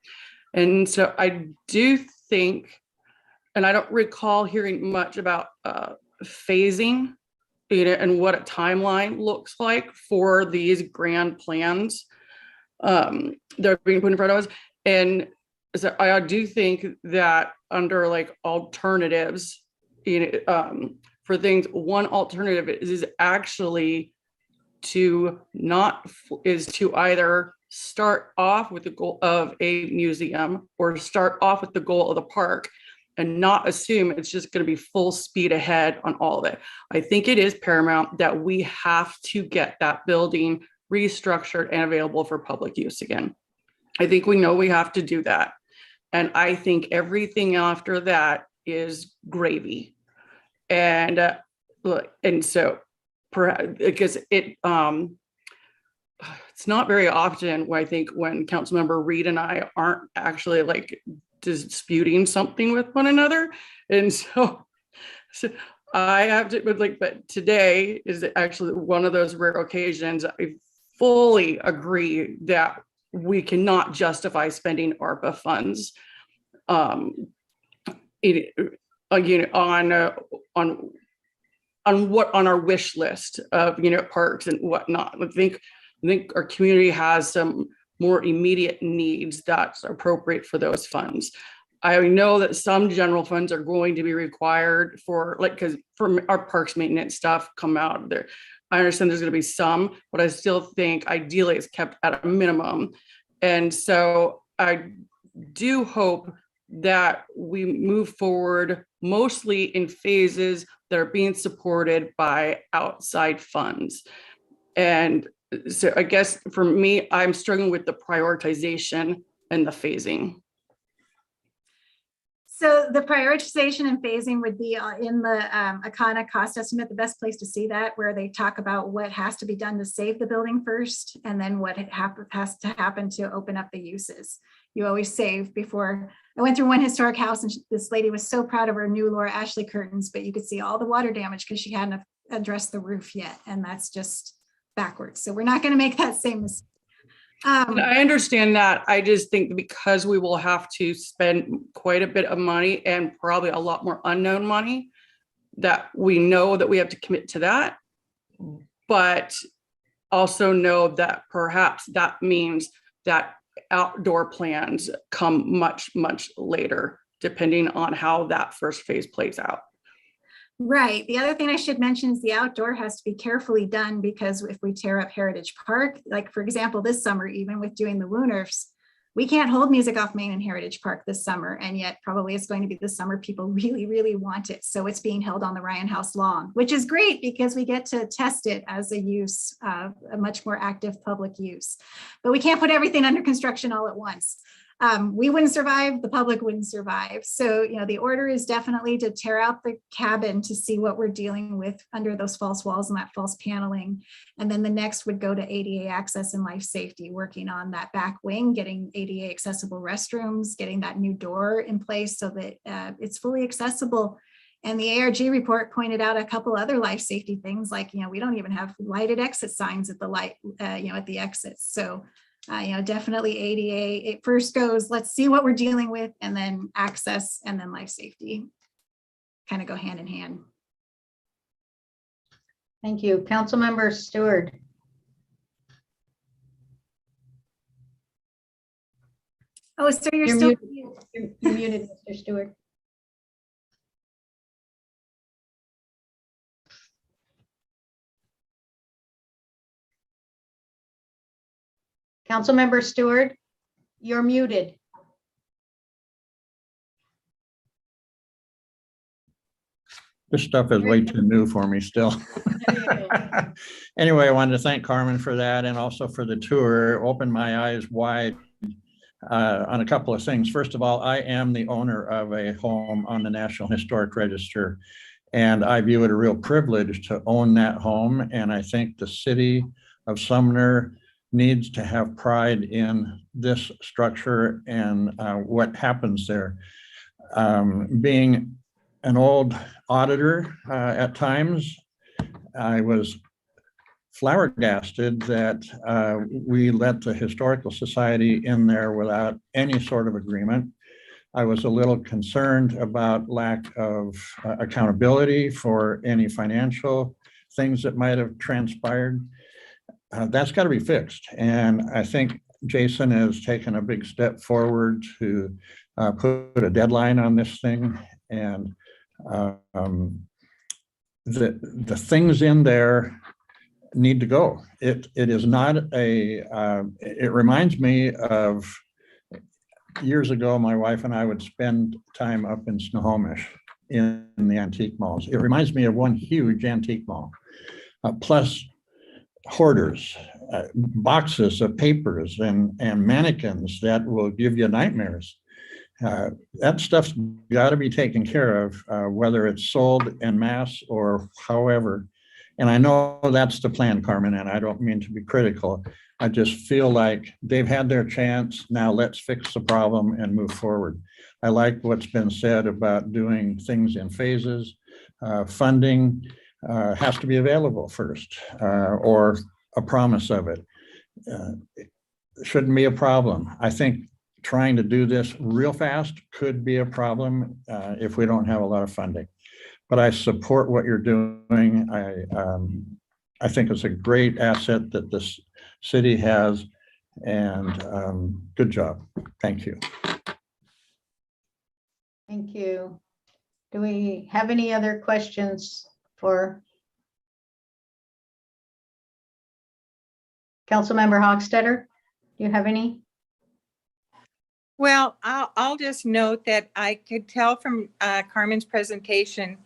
Speaker 7: And so I do think, and I don't recall hearing much about phasing, and what a timeline looks like for these grand plans that are being put in front of us. And so I do think that under alternatives, for things, one alternative is actually to either start off with the goal of a museum or start off with the goal of the park, and not assume it's just going to be full speed ahead on all of it. I think it is paramount that we have to get that building restructured and available for public use again. I think we know we have to do that. And I think everything after that is gravy. And so because it's not very often when I think when Councilmember Reed and I aren't actually disputing something with one another. And so I have to, but today is actually one of those rare occasions I fully agree that we cannot justify spending ARPA funds on our wish list of parks and whatnot. I think our community has some more immediate needs that's appropriate for those funds. I know that some general funds are going to be required for because for our parks maintenance stuff come out of there. I understand there's going to be some, but I still think ideally it's kept at a minimum. And so I do hope that we move forward mostly in phases that are being supported by outside funds. And so I guess for me, I'm struggling with the prioritization and the phasing.
Speaker 3: So the prioritization and phasing would be in the Akana cost estimate, the best place to see that, where they talk about what has to be done to save the building first, and then what has to happen to open up the uses. You always save before. I went through one historic house and this lady was so proud of her new Laura Ashley curtains, but you could see all the water damage because she hadn't addressed the roof yet. And that's just backwards. So we're not going to make that same mistake.
Speaker 7: And I understand that. I just think because we will have to spend quite a bit of money and probably a lot more unknown money, that we know that we have to commit to that, but also know that perhaps that means that outdoor plans come much, much later, depending on how that first phase plays out.
Speaker 3: Right. The other thing I should mention is the outdoor has to be carefully done, because if we tear up Heritage Park, like for example, this summer, even with doing the Wooners, we can't hold music off Main in Heritage Park this summer. And yet probably it's going to be the summer people really, really want it. So it's being held on the Ryan House lawn, which is great because we get to test it as a use, a much more active public use. But we can't put everything under construction all at once. We wouldn't survive, the public wouldn't survive. So, you know, the order is definitely to tear out the cabin to see what we're dealing with under those false walls and that false paneling. And then the next would go to ADA access and life safety, working on that back wing, getting ADA accessible restrooms, getting that new door in place so that it's fully accessible. And the ARG report pointed out a couple other life safety things, like, you know, we don't even have lighted exit signs at the light, at the exits. So definitely ADA, it first goes, let's see what we're dealing with, and then access, and then life safety kind of go hand in hand.
Speaker 1: Thank you. Councilmember Stewart.
Speaker 3: Oh, so you're
Speaker 1: You're
Speaker 3: still.
Speaker 1: muted. You're muted, Mr. Stewart. Councilmember Stewart, you're muted.
Speaker 8: This stuff is way too new for me still. Anyway, I wanted to thank Carmen for that, and also for the tour. It opened my eyes wide on a couple of things. First of all, I am the owner of a home on the National Historic Register, and I view it a real privilege to own that home. And I think the city of Sumner needs to have pride in this structure and what happens there. Being an old auditor at times, I was flabbergasted that we let the Historical Society in there without any sort of agreement. I was a little concerned about lack of accountability for any financial things that might have transpired. That's got to be fixed. And I think Jason has taken a big step forward to put a deadline on this thing. And the things in there need to go. It is not a, it reminds me of years ago, my wife and I would spend time up in Snohomish in the antique malls. It reminds me of one huge antique mall, plus hoarders, boxes of papers and mannequins that will give you nightmares. That stuff's got to be taken care of, whether it's sold en masse or however. And I know that's the plan, Carmen, and I don't mean to be critical. I just feel like they've had their chance. Now let's fix the problem and move forward. I like what's been said about doing things in phases. Funding has to be available first, or a promise of it. It shouldn't be a problem. I think trying to do this real fast could be a problem if we don't have a lot of funding. But I support what you're doing. I think it's a great asset that this city has, and good job. Thank you.
Speaker 1: Thank you. Do we have any other questions for Councilmember Hochstetter, do you have any?
Speaker 9: Well, I'll just note that I could tell from Carmen's presentation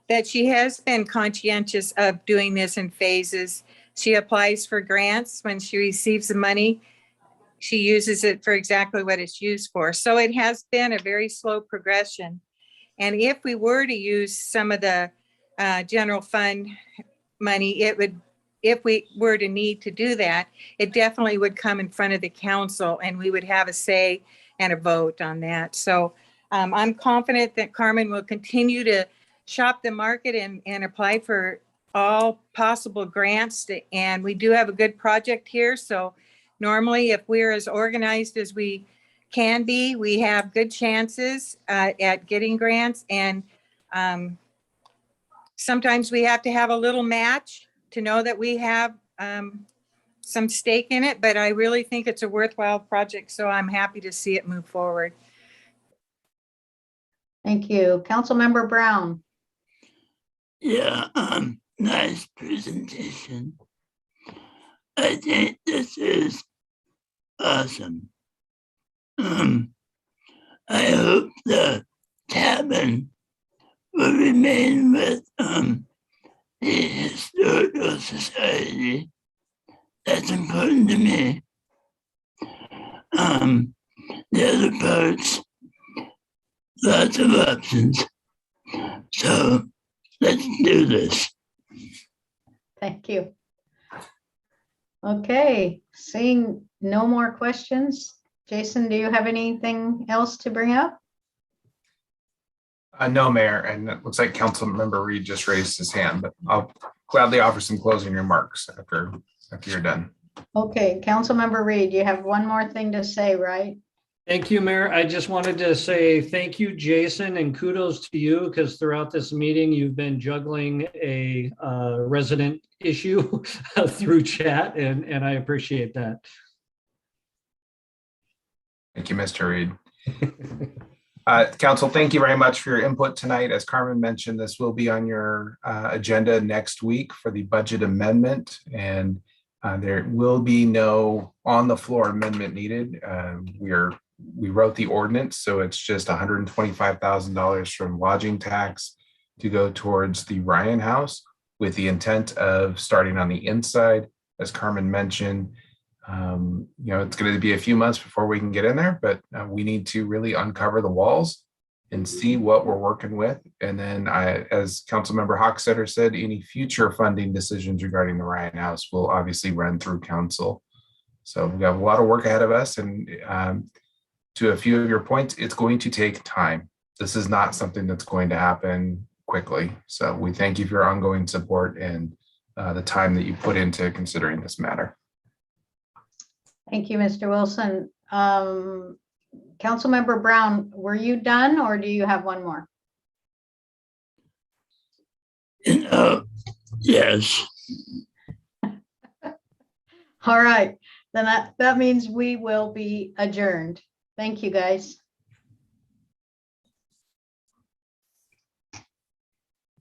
Speaker 9: that she has been conscientious of doing this in phases. She applies for grants. When she receives the money, she uses it for exactly what it's used for. So it has been a very slow progression. And if we were to use some of the general fund money, it would, if we were to need to do that, it definitely would come in front of the council and we would have a say and a vote on that. So I'm confident that Carmen will continue to shop the market and apply for all possible grants. And we do have a good project here. So normally if we're as organized as we can be, we have good chances at getting grants. And sometimes we have to have a little match to know that we have some stake in it, but I really think it's a worthwhile project. So I'm happy to see it move forward.
Speaker 1: Thank you. Councilmember Brown.
Speaker 10: Yeah, nice presentation. I think this is awesome. I hope the cabin will remain with the Historical Society. That's important to me. The other parts, lots of options. So let's do this.
Speaker 1: Thank you. Okay, seeing no more questions. Jason, do you have anything else to bring up?
Speaker 2: No, Mayor, and it looks like Councilmember Reed just raised his hand, but I'll gladly offer some closing remarks after you're done.
Speaker 1: Okay, Councilmember Reed, you have one more thing to say, right?
Speaker 4: Thank you, Mayor. I just wanted to say thank you, Jason, and kudos to you because throughout this meeting, you've been juggling a resident issue through chat, and I appreciate that.
Speaker 2: Thank you, Mr. Reed. Council, thank you very much for your input tonight. As Carmen mentioned, this will be on your agenda next week for the budget amendment, and there will be no on the floor amendment needed. We wrote the ordinance, so it's just $125,000 from lodging tax to go towards the Ryan House with the intent of starting on the inside. As Carmen mentioned, it's going to be a few months before we can get in there, but we need to really uncover the walls and see what we're working with. And then as Councilmember Hochstetter said, any future funding decisions regarding the Ryan House will obviously run through council. So we've got a lot of work ahead of us. And to a few of your points, it's going to take time. This is not something that's going to happen quickly. So we thank you for your ongoing support and the time that you put into considering this matter.
Speaker 1: Thank you, Mr. Wilson. Councilmember Brown, were you done or do you have one more?
Speaker 10: Yes.
Speaker 1: All right, then that means we will be adjourned. Thank you, guys.